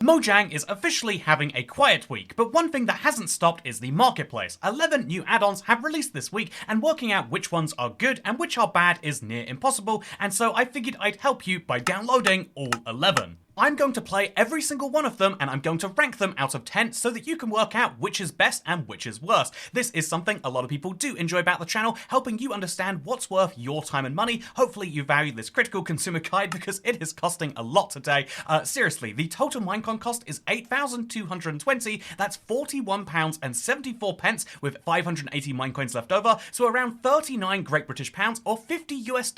Mojang is officially having a quiet week, but one thing that hasn't stopped is the marketplace. 11 new add-ons have released this week, and working out which ones are good and which are bad is near impossible, and so I figured I'd help you by downloading all 11. I'm going to play every single one of them, and I'm going to rank them out of 10 so that you can work out which is best and which is worst. This is something a lot of people do enjoy about the channel, helping you understand what's worth your time and money. Hopefully you value this critical consumer guide because it is costing a lot today. Seriously, the total Minecon cost is 8,220. That's £41.74 with 580 Minecoins left over, so around 39 Great British pounds or $50 US.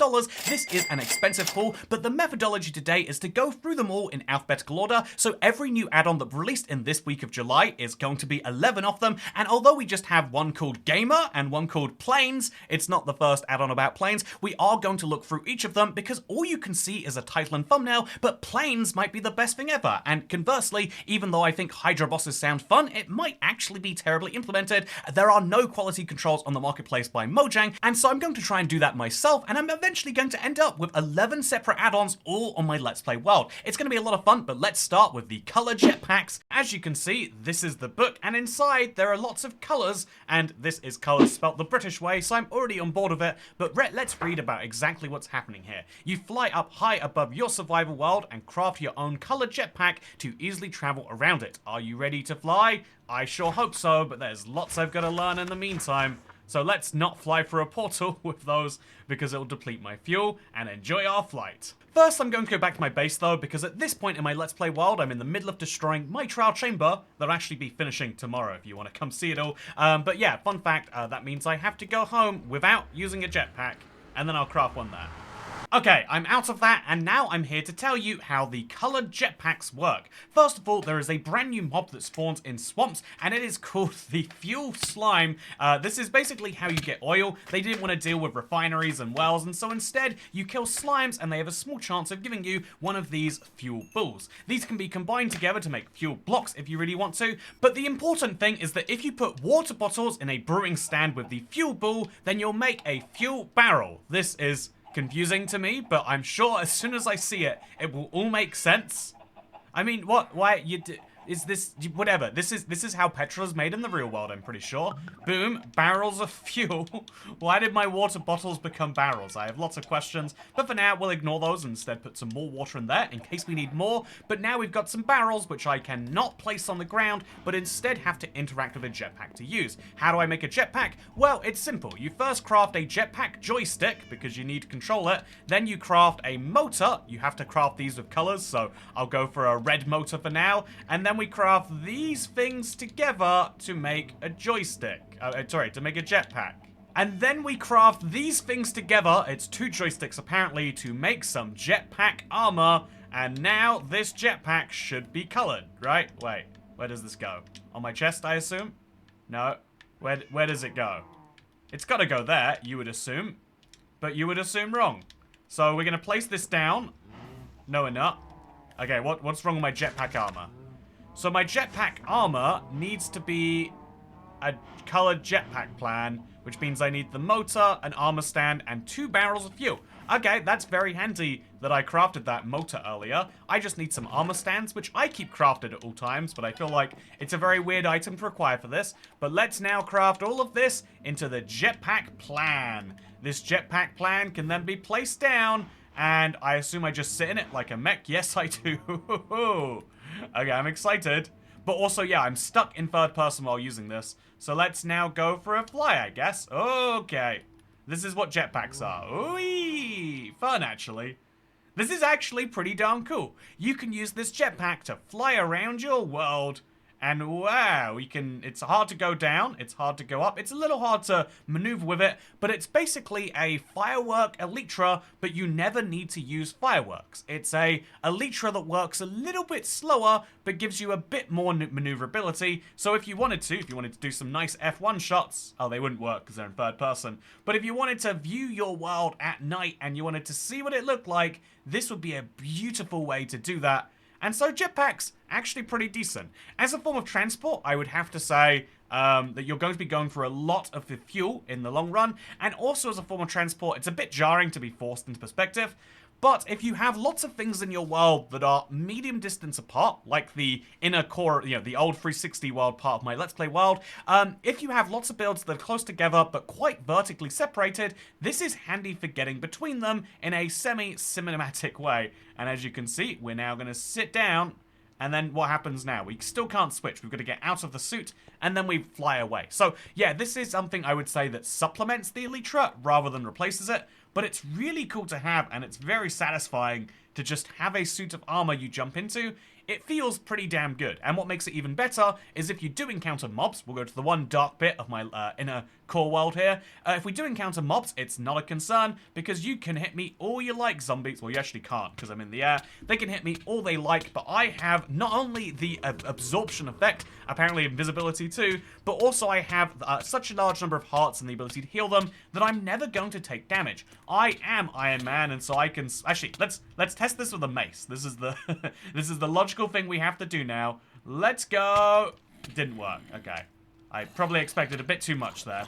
This is an expensive haul, but the methodology today is to go through them all in alphabetical order, so every new add-on that released in this week of July is going to be 11 of them, and although we just have one called Gamer and one called Planes, it's not the first add-on about planes, we are going to look through each of them because all you can see is a title and thumbnail, but planes might be the best thing ever, and conversely, even though I think Hydra Bosses sound fun, it might actually be terribly implemented. There are no quality controls on the marketplace by Mojang, and so I'm going to try and do that myself, and I'm eventually going to end up with 11 separate add-ons all on my Let's Play world. It's going to be a lot of fun, but let's start with the color jetpacks. As you can see, this is the book, and inside there are lots of colors, and this is colors spelt the British way, so I'm already on board with it, but let's read about exactly what's happening here. You fly up high above your survival world and craft your own color jetpack to easily travel around it. Are you ready to fly? I sure hope so, but there's lots I've got to learn in the meantime. So let's not fly through a portal with those because it'll deplete my fuel, and enjoy our flight. First, I'm going to go back to my base though, because at this point in my Let's Play world, I'm in the middle of destroying my trial chamber. That'll actually be finishing tomorrow if you want to come see it all. But yeah, fun fact, that means I have to go home without using a jetpack, and then I'll craft one there. Okay, I'm out of that, and now I'm here to tell you how the colored jetpacks work. First of all, there is a brand new mob that spawns in swamps, and it is called the Fuel Slime. This is basically how you get oil. They didn't want to deal with refineries and wells, and so instead, you kill slimes, and they have a small chance of giving you one of these fuel balls. These can be combined together to make fuel blocks if you really want to, but the important thing is that if you put water bottles in a brewing stand with the fuel ball, then you'll make a fuel barrel. This is confusing to me, but I'm sure as soon as I see it, it will all make sense. I mean, what? Why? Is this... whatever. This is how petrol is made in the real world, I'm pretty sure. Boom. Barrels of fuel. Why did my water bottles become barrels? I have lots of questions, but for now, we'll ignore those and instead put some more water in there in case we need more. But now we've got some barrels, which I cannot place on the ground, but instead have to interact with a jetpack to use. How do I make a jetpack? Well, it's simple. You first craft a jetpack joystick, because you need to control it. Then you craft a motor. You have to craft these with colors, so I'll go for a red motor for now. And then we craft these things together to make a joystick. To make a jetpack. And then we craft these things together, it's two joysticks apparently, to make some jetpack armor. And now this jetpack should be colored, right? Wait, where does this go? On my chest, I assume? No. Where does it go? It's gotta go there, you would assume. But you would assume wrong. So we're gonna place this down. No, we're not. Okay, what's wrong with my jetpack armor? So my jetpack armor needs to be a colored jetpack plan, which means I need the motor, an armor stand, and 2 barrels of fuel. Okay, that's very handy that I crafted that motor earlier. I just need some armor stands, which I keep crafted at all times, but I feel like it's a very weird item to require for this. But let's now craft all of this into the jetpack plan. This jetpack plan can then be placed down, and I assume I just sit in it like a mech. Yes, I do. Okay, I'm excited. But also, yeah, I'm stuck in third person while using this. So let's now go for a fly, I guess. Okay. This is what jetpacks are. Ooh, fun, actually. This is actually pretty darn cool. You can use this jetpack to fly around your world. And wow, it's hard to go down, it's hard to go up, it's a little hard to maneuver with it, but it's basically a firework elytra, but you never need to use fireworks. It's a elytra that works a little bit slower, but gives you a bit more maneuverability. So if you wanted to do some nice F1 shots, oh, they wouldn't work because they're in third person, but if you wanted to view your world at night and you wanted to see what it looked like, this would be a beautiful way to do that. And so jetpacks, actually pretty decent. As a form of transport, I would have to say that you're going to be going for a lot of the fuel in the long run. And also as a form of transport, it's a bit jarring to be forced into perspective. But if you have lots of things in your world that are medium distance apart, like the inner core, the old 360 world part of my Let's Play world, if you have lots of builds that are close together but quite vertically separated, this is handy for getting between them in a semi-cinematic way. And as you can see, we're now going to sit down. And then what happens now? We still can't switch. We've got to get out of the suit, and then we fly away. So, yeah, this is something I would say that supplements the Elytra rather than replaces it. But it's really cool to have, and it's very satisfying to just have a suit of armor you jump into. It feels pretty damn good. And what makes it even better is if you do encounter mobs, we'll go to the one dark bit of my inner core world here. If we do encounter mobs, it's not a concern because you can hit me all you like, zombies. Well, you actually can't because I'm in the air. They can hit me all they like, but I have not only the absorption effect, apparently invisibility too, but also I have such a large number of hearts and the ability to heal them that I'm never going to take damage. I am Iron Man, and so I can actually let's test this with a mace. This is the this is the logical thing we have to do now. Let's go. Didn't work. Okay. I probably expected a bit too much there.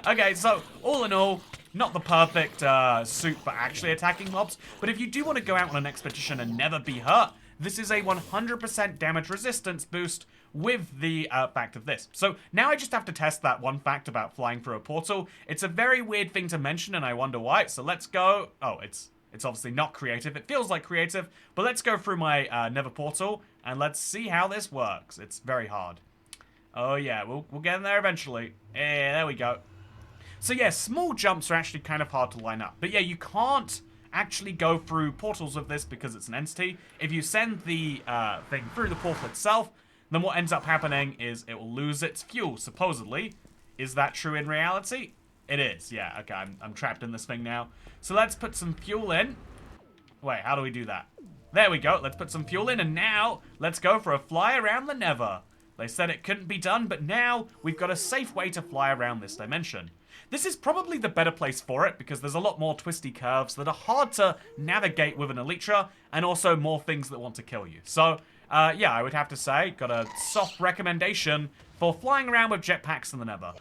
Okay, so all in all, not the perfect suit for actually attacking mobs, but if you do want to go out on an expedition and never be hurt, this is a 100% damage resistance boost with the fact of this. So now I just have to test that one fact about flying through a portal. It's a very weird thing to mention, and I wonder why. So let's go. Oh, it's obviously not creative. It feels like creative, but let's go through my Nether portal, and let's see how this works. It's very hard. Oh yeah, we'll get in there eventually. Yeah, there we go. So yeah, small jumps are actually kind of hard to line up. But yeah, you can't actually go through portals with this because it's an entity. If you send the thing through the portal itself, then what ends up happening is it will lose its fuel, supposedly. Is that true in reality? It is, yeah. Okay, I'm trapped in this thing now. So let's put some fuel in. Wait, how do we do that? There we go. Let's put some fuel in, and now let's go for a fly around the Nether. They said it couldn't be done, but now we've got a safe way to fly around this dimension. This is probably the better place for it because there's a lot more twisty curves that are hard to navigate with an Elytra, and also more things that want to kill you. So, yeah, I would have to say, got a soft recommendation for flying around with jetpacks in the Nether.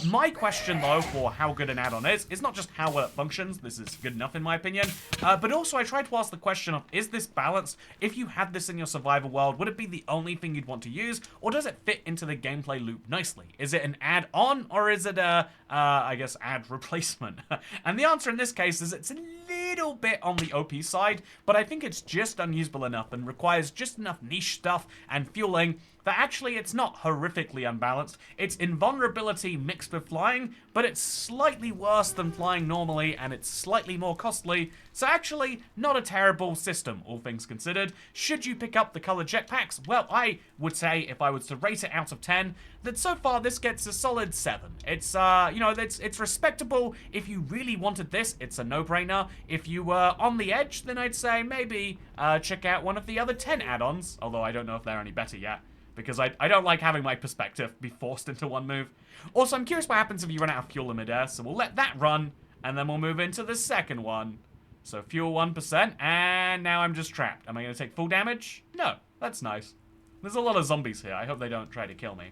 My question, though, for how good an add-on is not just how well it functions. This is good enough, in my opinion. But also, I tried to ask the question of, is this balanced? If you had this in your survival world, would it be the only thing you'd want to use? Or does it fit into the gameplay loop nicely? Is it an add-on, or is it a, I guess, add replacement? And the answer in this case is it's a little bit on the OP side, but I think it's just unusable enough and requires just enough niche stuff and fueling that actually it's not horrifically unbalanced. It's invulnerability mixed with flying, but it's slightly worse than flying normally, and it's slightly more costly. So actually, not a terrible system, all things considered. Should you pick up the colored jetpacks? Well, I would say, if I was to rate it out of 10, that so far this gets a solid 7. It's, you know, it's respectable. If you really wanted this, it's a no-brainer. If you were on the edge, then I'd say maybe check out one of the other 10 add-ons, although I don't know if they're any better yet, because I don't like having my perspective be forced into one move. Also, I'm curious what happens if you run out of fuel in midair, so we'll let that run, and then we'll move into the second one. So fuel 1%, and now I'm just trapped. Am I going to take full damage? No, that's nice. There's a lot of zombies here. I hope they don't try to kill me.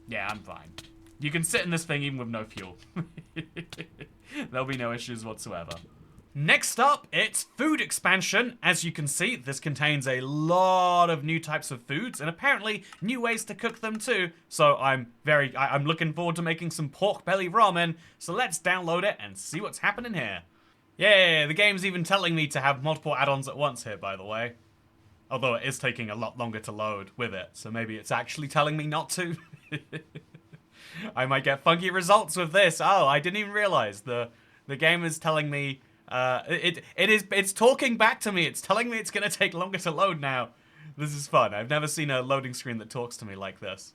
Yeah, I'm fine. You can sit in this thing even with no fuel. There'll be no issues whatsoever. Next up, it's food expansion. As you can see, this contains a lot of new types of foods and apparently new ways to cook them too. So I'm looking forward to making some pork belly ramen. So let's download it and see what's happening here. Yeah, the game's even telling me to have multiple add-ons at once here, by the way. Although it is taking a lot longer to load with it, so maybe it's actually telling me not to. I might get funky results with this. Oh, I didn't even realize the game is telling me it's talking back to me. It's telling me it's gonna take longer to load now. This is fun. I've never seen a loading screen that talks to me like this.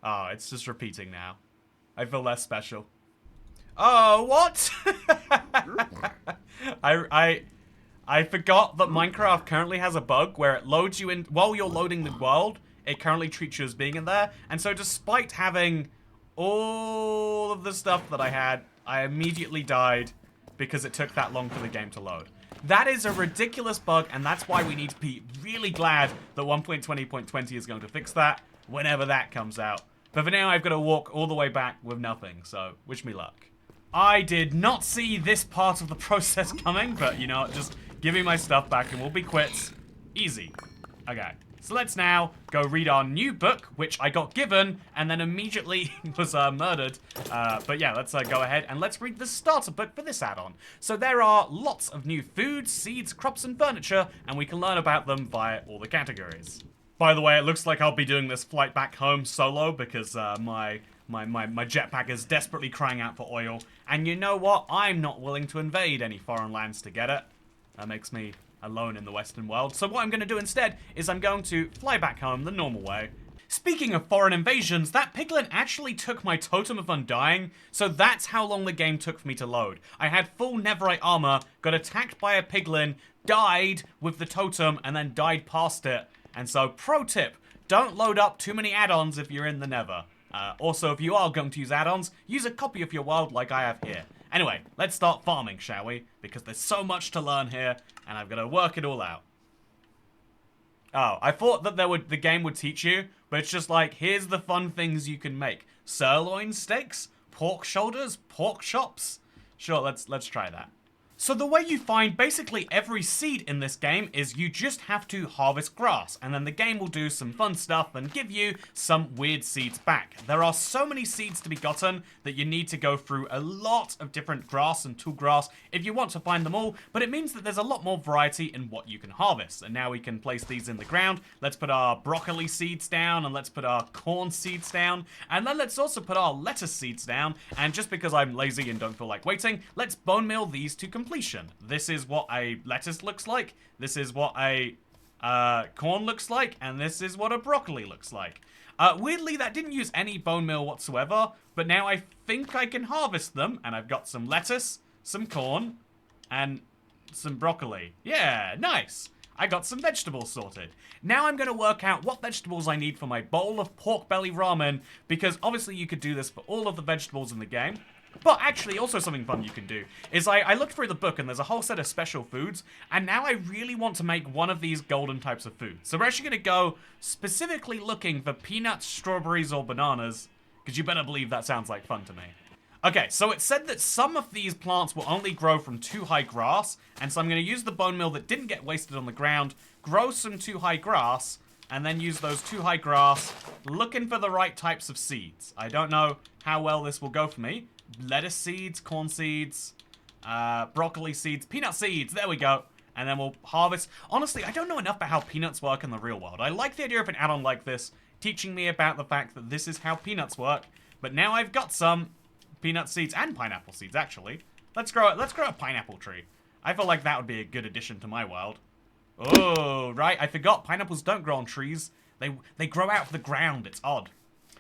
Oh, it's just repeating now. I feel less special. Oh, what? I forgot that Minecraft currently has a bug where it loads you in while you're loading the world. It currently treats you as being in there, and so despite having all of the stuff that I had, I immediately died because it took that long for the game to load. That is a ridiculous bug, and that's why we need to be really glad that 1.20.20 is going to fix that whenever that comes out. But for now, I've got to walk all the way back with nothing, so wish me luck. I did not see this part of the process coming, but you know, just give me my stuff back and we'll be quits. Easy. Okay, so let's now go read our new book, which I got given and then immediately was murdered. But yeah, let's go ahead and let's read the starter book for this add-on. So there are lots of new foods, seeds, crops, and furniture, and we can learn about them via all the categories. By the way, it looks like I'll be doing this flight back home solo because my jetpack is desperately crying out for oil. And you know what? I'm not willing to invade any foreign lands to get it. That makes me alone in the Western world. So what I'm going to do instead is I'm going to fly back home the normal way. Speaking of foreign invasions, that piglin actually took my Totem of Undying, so that's how long the game took for me to load. I had full Netherite armor, got attacked by a piglin, died with the totem, and then died past it. And so, pro tip, don't load up too many add-ons if you're in the Nether. Also, if you are going to use add-ons, use a copy of your world like I have here. Anyway, let's start farming, shall we? Because there's so much to learn here, and I've got to work it all out. Oh, I thought that the game would teach you, but it's just like, here's the fun things you can make. Sirloin steaks, pork shoulders, pork chops. Sure, let's try that. So the way you find basically every seed in this game is you just have to harvest grass, and then the game will do some fun stuff and give you some weird seeds back. There are so many seeds to be gotten that you need to go through a lot of different grass and tall grass if you want to find them all, but it means that there's a lot more variety in what you can harvest. And now we can place these in the ground. Let's put our broccoli seeds down, and let's put our corn seeds down, and then let's also put our lettuce seeds down, and just because I'm lazy and don't feel like waiting, let's bone meal these to completion. This is what a lettuce looks like, this is what a corn looks like, and this is what a broccoli looks like. Weirdly, that didn't use any bone meal whatsoever, but now I think I can harvest them, and I've got some lettuce, some corn, and some broccoli. Yeah, nice. I got some vegetables sorted. Now I'm going to work out what vegetables I need for my bowl of pork belly ramen, because obviously you could do this for all of the vegetables in the game. But actually, also something fun you can do is I looked through the book and there's a whole set of special foods, and now I really want to make one of these golden types of food. So we're actually going to go specifically looking for peanuts, strawberries, or bananas, because you better believe that sounds like fun to me. Okay, so it said that some of these plants will only grow from 2 high grass, and so I'm going to use the bone meal that didn't get wasted on the ground, grow some 2 high grass, and then use those 2 high grass, looking for the right types of seeds. I don't know how well this will go for me. Lettuce seeds, corn seeds, broccoli seeds, peanut seeds, there we go. And then we'll harvest. Honestly, I don't know enough about how peanuts work in the real world. I like the idea of an add-on like this, teaching me about the fact that this is how peanuts work. But now I've got some peanut seeds and pineapple seeds, actually. Let's grow a pineapple tree. I feel like that would be a good addition to my world. Oh, right, I forgot. Pineapples don't grow on trees. They grow out of the ground. It's odd.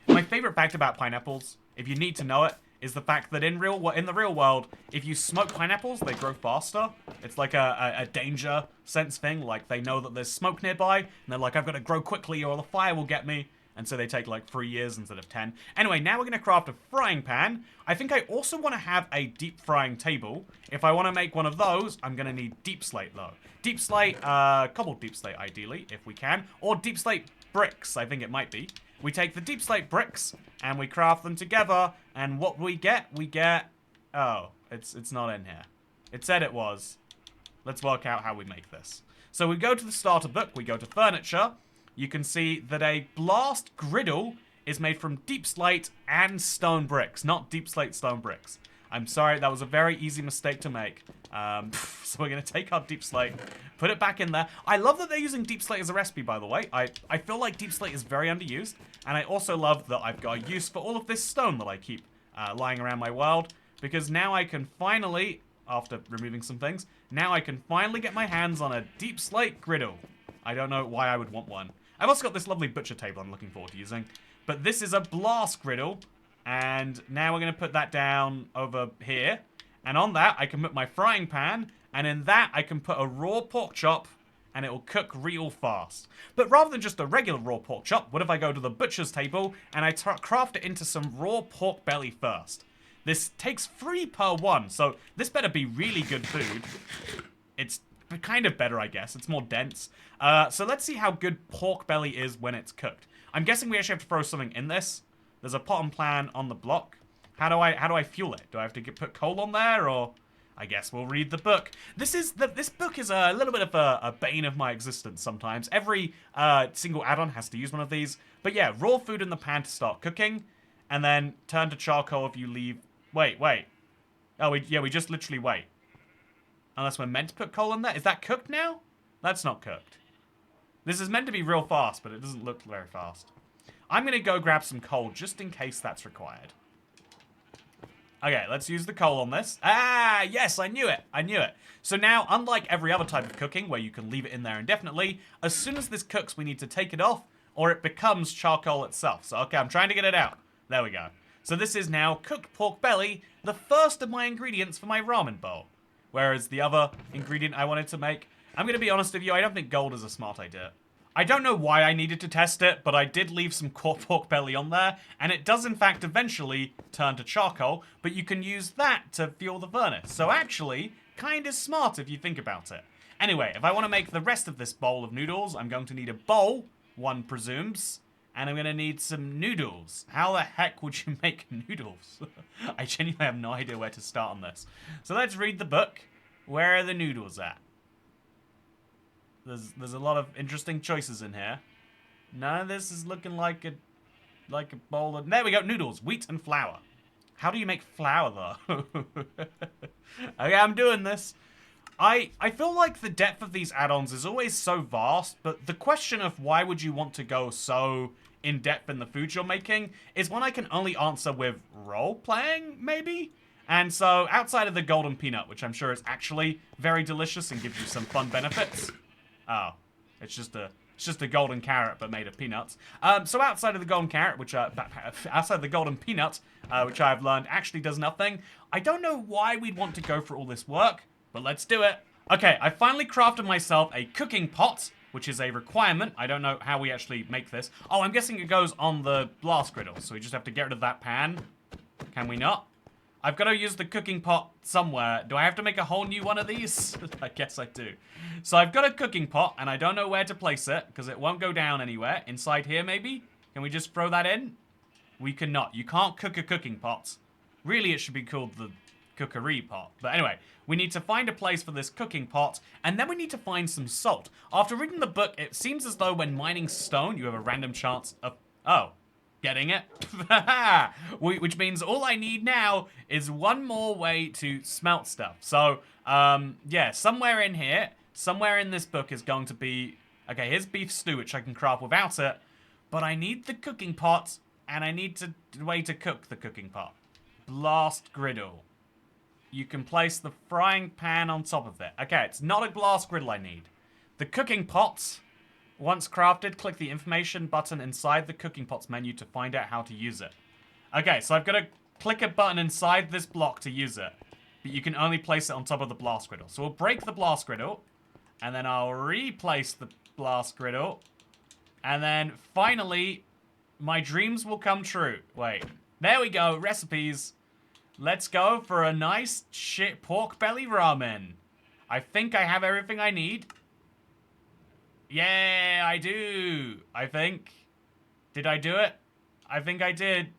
My favorite fact about pineapples, if you need to know it, is the fact that in the real world, if you smoke pineapples, they grow faster. It's like a danger sense thing. Like, they know that there's smoke nearby, and they're like, I've got to grow quickly or the fire will get me. And so they take like 3 years instead of 10. Anyway, now we're going to craft a frying pan. I think I also want to have a deep frying table. If I want to make one of those, I'm going to need deep slate though. Deep slate, cobbled deep slate ideally, if we can. Or deep slate bricks, I think it might be. We take the deep slate bricks, and we craft them together, and what we get, oh, it's not in here. It said it was. Let's work out how we make this. So we go to the starter book, we go to furniture. You can see that a blast griddle is made from deep slate and stone bricks, not deep slate stone bricks. I'm sorry, that was a very easy mistake to make. So we're going to take our deep slate, put it back in there. I love that they're using deep slate as a recipe, by the way. I feel like deep slate is very underused. And I also love that I've got a use for all of this stone that I keep lying around my world. Because now I can finally, after removing some things, now I can finally get my hands on a deep slate griddle. I don't know why I would want one. I've also got this lovely butcher table I'm looking forward to using. But this is a blast griddle. And now we're going to put that down over here. And on that, I can put my frying pan. And in that, I can put a raw pork chop. And it will cook real fast. But rather than just a regular raw pork chop, what if I go to the butcher's table and I craft it into some raw pork belly first? This takes 3 per 1, so this better be really good food. It's kind of better, I guess. It's more dense. So let's see how good pork belly is when it's cooked. I'm guessing we actually have to throw something in this. There's a pot and pan on the block. How do I fuel it? Do I have to put coal on there, or I guess we'll read the book. This book is a little bit of a bane of my existence sometimes. Every single add-on has to use one of these. But yeah, raw food in the pan to start cooking, and then turn to charcoal if you leave. Wait. Oh, we just literally wait. Unless we're meant to put coal in there. Is that cooked now? That's not cooked. This is meant to be real fast, but it doesn't look very fast. I'm going to go grab some coal just in case that's required. Okay, let's use the coal on this. Ah, yes, I knew it. So now, unlike every other type of cooking where you can leave it in there indefinitely, as soon as this cooks, we need to take it off or it becomes charcoal itself. So, okay, I'm trying to get it out. There we go. So this is now cooked pork belly, the first of my ingredients for my ramen bowl. Whereas the other ingredient I wanted to make, I'm going to be honest with you, I don't think gold is a smart idea. I don't know why I needed to test it, but I did leave some cooked pork belly on there, and it does in fact eventually turn to charcoal, but you can use that to fuel the furnace. So actually, kind of smart if you think about it. Anyway, if I want to make the rest of this bowl of noodles, I'm going to need a bowl, one presumes, and I'm going to need some noodles. How the heck would you make noodles? I genuinely have no idea where to start on this. So let's read the book. Where are the noodles at? There's a lot of interesting choices in here. None of this is looking like a bowl of... There we go, noodles, wheat and flour. How do you make flour, though? Okay, I'm doing this. I feel like the depth of these add-ons is always so vast, but the question of why would you want to go so in-depth in the food you're making is one I can only answer with role-playing, maybe? And so, outside of the golden peanut, which I'm sure is actually very delicious and gives you some fun benefits... Oh, it's just a golden carrot, but made of peanuts. So outside of the golden carrot, outside of the golden peanut, which I've learned actually does nothing, I don't know why we'd want to go for all this work, but let's do it. Okay, I finally crafted myself a cooking pot, which is a requirement. I don't know how we actually make this. Oh, I'm guessing it goes on the blast griddle, so we just have to get rid of that pan. Can we not? I've got to use the cooking pot somewhere. Do I have to make a whole new one of these? I guess I do. So I've got a cooking pot, and I don't know where to place it, because it won't go down anywhere. Inside here, maybe? Can we just throw that in? We cannot. You can't cook a cooking pot. Really, it should be called the cookery pot. But anyway, we need to find a place for this cooking pot, and then we need to find some salt. After reading the book, it seems as though when mining stone, you have a random chance of... Oh. Getting it? Which means all I need now is one more way to smelt stuff. So, yeah, somewhere in here, somewhere in this book is going to be... Okay, here's beef stew, which I can craft without it. But I need the cooking pot, and I need a way to cook the cooking pot. Blast griddle. You can place the frying pan on top of it. Okay, it's not a blast griddle I need. The cooking pot... Once crafted, click the information button inside the cooking pots menu to find out how to use it. Okay, so I've got to click a button inside this block to use it. But you can only place it on top of the blast griddle. So we'll break the blast griddle. And then I'll replace the blast griddle. And then finally, my dreams will come true. Wait, there we go, recipes. Let's go for a nice pork belly ramen. I think I have everything I need. Yeah, I do. I think. Did I do it? I think I did.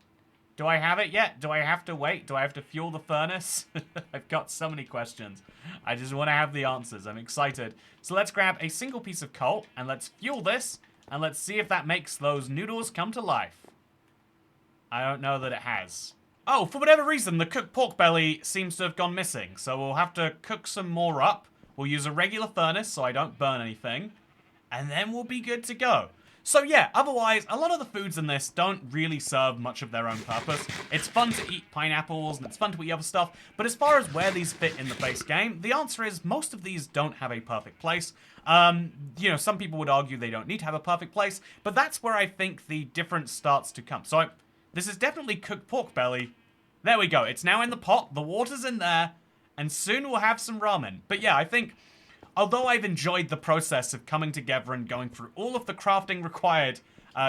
Do I have it yet? Do I have to wait? Do I have to fuel the furnace? I've got so many questions. I just want to have the answers. I'm excited. So let's grab a single piece of coal and let's fuel this. And let's see if that makes those noodles come to life. I don't know that it has. Oh, for whatever reason, the cooked pork belly seems to have gone missing. So we'll have to cook some more up. We'll use a regular furnace so I don't burn anything. And then we'll be good to go. So yeah, otherwise, a lot of the foods in this don't really serve much of their own purpose. It's fun to eat pineapples, and it's fun to eat other stuff, but as far as where these fit in the base game, the answer is most of these don't have a perfect place. You know, some people would argue they don't need to have a perfect place, but that's where I think the difference starts to come. So this is definitely cooked pork belly. There we go, it's now in the pot, the water's in there, and soon we'll have some ramen. But yeah, I think... Although I've enjoyed the process of coming together and going through all of the crafting required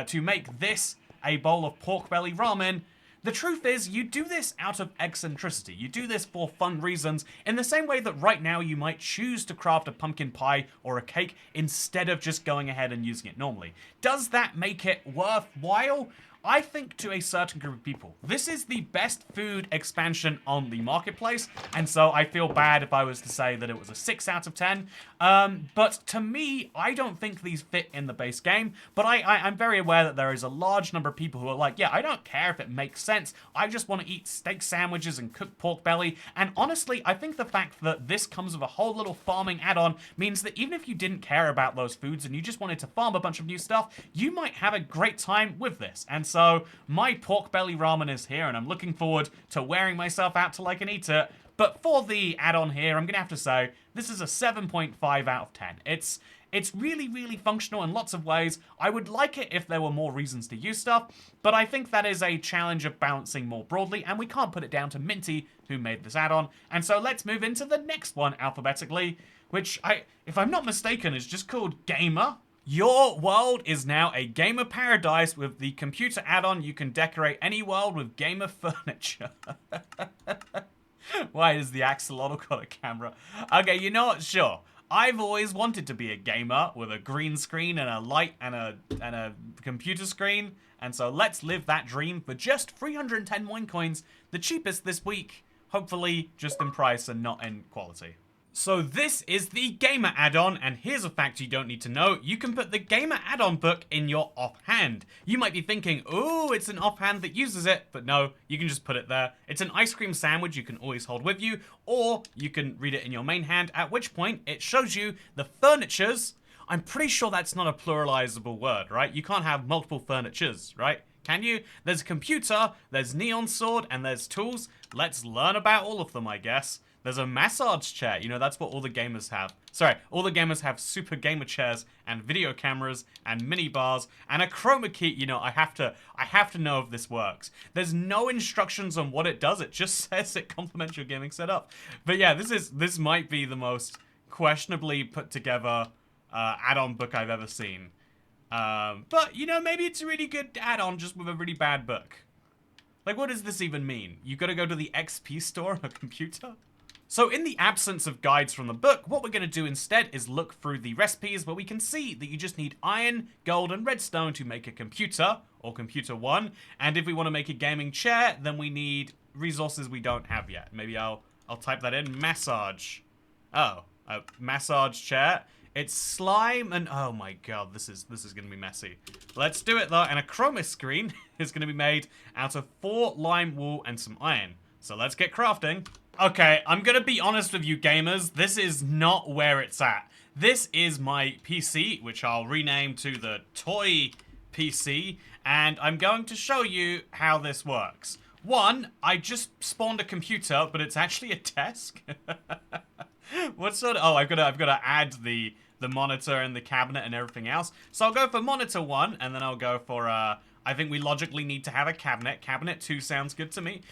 to make this a bowl of pork belly ramen, the truth is you do this out of eccentricity. You do this for fun reasons in the same way that right now you might choose to craft a pumpkin pie or a cake instead of just going ahead and using it normally. Does that make it worthwhile? I think to a certain group of people, this is the best food expansion on the marketplace, and so I feel bad if I was to say that it was a 6 out of 10. But to me, I don't think these fit in the base game, but I'm very aware that there is a large number of people who are like, yeah, I don't care if it makes sense, I just want to eat steak sandwiches and cooked pork belly, and honestly, I think the fact that this comes with a whole little farming add-on means that even if you didn't care about those foods and you just wanted to farm a bunch of new stuff, you might have a great time with this. And so my pork belly ramen is here, and I'm looking forward to wearing myself out till I can eat it. But for the add-on here, I'm gonna have to say this is a 7.5 out of 10. It's really, really functional in lots of ways. I would like it if there were more reasons to use stuff, but I think that is a challenge of balancing more broadly, and we can't put it down to Minty, who made this add-on. And so let's move into the next one alphabetically, which if I'm not mistaken, is just called Gamer. Your world is now a gamer paradise. With the computer add-on, you can decorate any world with gamer furniture. Why does the axolotl got a camera? Okay, you know what? Sure. I've always wanted to be a gamer with a green screen and a light and a computer screen. And so let's live that dream for just 310 wine coins, the cheapest this week. Hopefully just in price and not in quality. So this is the Gamer add-on, and here's a fact you don't need to know. You can put the Gamer add-on book in your offhand. You might be thinking, ooh, it's an offhand that uses it, but no, you can just put it there. It's an ice cream sandwich you can always hold with you, or you can read it in your main hand, at which point it shows you the furnitures. I'm pretty sure that's not a pluralizable word, right? You can't have multiple furnitures, right? Can you? There's a computer, there's neon sword, and there's tools. Let's learn about all of them, I guess. There's a massage chair. You know, that's what all the gamers have. Sorry, all the gamers have super gamer chairs and video cameras and mini bars and a chroma key. You know, I have to know if this works. There's no instructions on what it does. It just says it complements your gaming setup. But yeah, this might be the most questionably put together add-on book I've ever seen. But you know, maybe it's a really good add-on just with a really bad book. Like, what does this even mean? You gotta go to the XP store on a computer? So in the absence of guides from the book, what we're going to do instead is look through the recipes where we can see that you just need iron, gold, and redstone to make a computer, or computer 1. And if we want to make a gaming chair, then we need resources we don't have yet. Maybe I'll type that in. Massage. Oh, a massage chair. It's slime and oh my god, this is going to be messy. Let's do it though. And a chroma screen is going to be made out of 4 lime wool and some iron. So let's get crafting. Okay, I'm gonna be honest with you gamers, this is not where it's at. This is my PC, which I'll rename to the Toy PC, and I'm going to show you how this works. One, I just spawned a computer, but it's actually a desk. What sort of, oh, I've got to add the monitor and the cabinet and everything else. So I'll go for monitor 1, and then I'll go for, I think we logically need to have a cabinet. Cabinet 2 sounds good to me.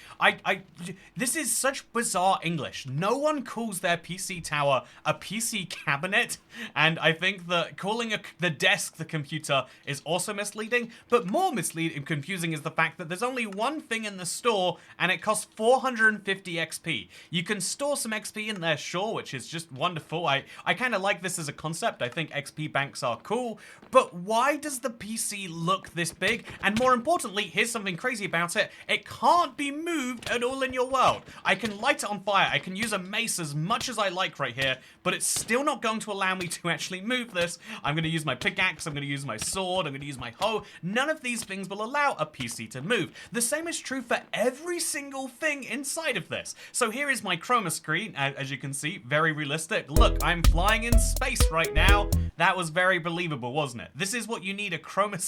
This is such bizarre English. No one calls their PC tower a PC cabinet, and I think that calling the desk the computer is also misleading, but more misleading and confusing is the fact that there's only one thing in the store, and it costs 450 XP. You can store some XP in there, sure, which is just wonderful. I kind of like this as a concept. I think XP banks are cool, but why does the PC look this big? And more importantly, here's something crazy about it. It can't be moved at all in your world. I can light it on fire. I can use a mace as much as I like right here, but it's still not going to allow me to actually move this. I'm going to use my pickaxe. I'm going to use my sword. I'm going to use my hoe. None of these things will allow a PC to move. The same is true for every single thing inside of this. So here is my chroma screen. As you can see, very realistic. Look, I'm flying in space right now. That was very believable, wasn't it? This is what you need a chroma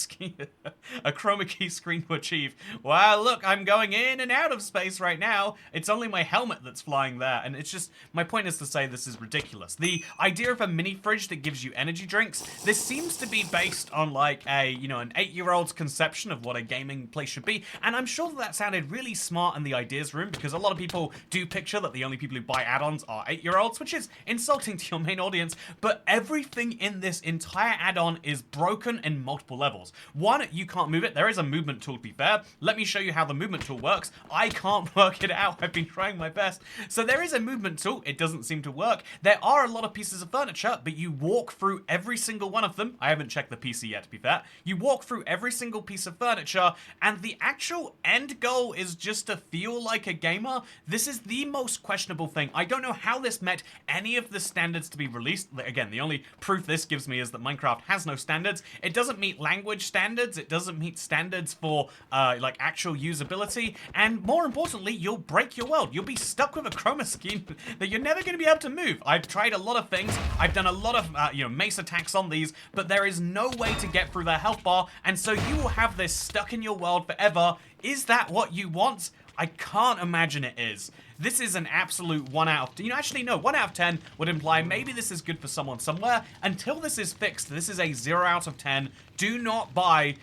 key screen to achieve. Wow, look, I'm going in and out of space right now. It's only my helmet that's flying there, and it's just, my point is to say this is ridiculous. The idea of a mini fridge that gives you energy drinks, this seems to be based on like a, you know, an 8-year-old's conception of what a gaming place should be, and I'm sure that sounded really smart in the ideas room, because a lot of people do picture that the only people who buy add-ons are 8-year-olds, which is insulting to your main audience, but everything in this entire add-on is broken in multiple levels. One, you can't move it. There is a movement tool, to be fair. Let me show you how the movement tool works. I can't work it out. I've been trying my best. So there is a movement tool. It doesn't seem to work. There are a lot of pieces of furniture, but you walk through every single one of them. I haven't checked the PC yet, to be fair. You walk through every single piece of furniture, and the actual end goal is just to feel like a gamer. This is the most questionable thing. I don't know how this met any of the standards to be released. Again, the only proof this gives me is that Minecraft has no standards. It doesn't meet language standards. It doesn't meet standards for like actual usability. And more importantly, you'll break your world. You'll be stuck with a chroma scheme that you're never going to be able to move. I've tried a lot of things. I've done a lot of mace attacks on these, but there is no way to get through their health bar, and so you will have this stuck in your world forever. Is that what you want? I can't imagine it is. This is an absolute 1 out of... actually, no, 1 out of 10 would imply maybe this is good for someone somewhere. Until this is fixed, this is a 0 out of 10. Do not buy,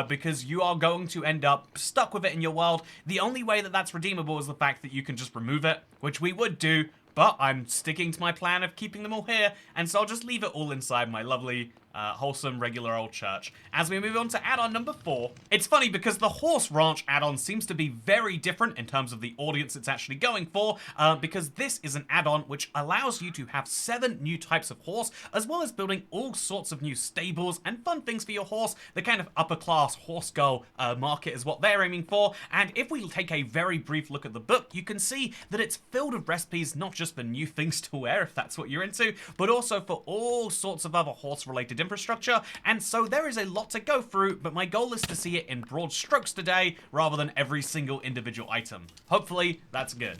because you are going to end up stuck with it in your world. The only way that that's redeemable is the fact that you can just remove it, which we would do, but I'm sticking to my plan of keeping them all here, and so I'll just leave it all inside my lovely, wholesome, regular old church. As we move on to add-on number 4, it's funny because the Horse Ranch add-on seems to be very different in terms of the audience it's actually going for, because this is an add-on which allows you to have 7 new types of horse, as well as building all sorts of new stables and fun things for your horse. The kind of upper-class horse girl market is what they're aiming for, and if we take a very brief look at the book, you can see that it's filled with recipes, not just for new things to wear, if that's what you're into, but also for all sorts of other horse-related infrastructure, and so there is a lot to go through, but my goal is to see it in broad strokes today, rather than every single individual item. Hopefully, that's good.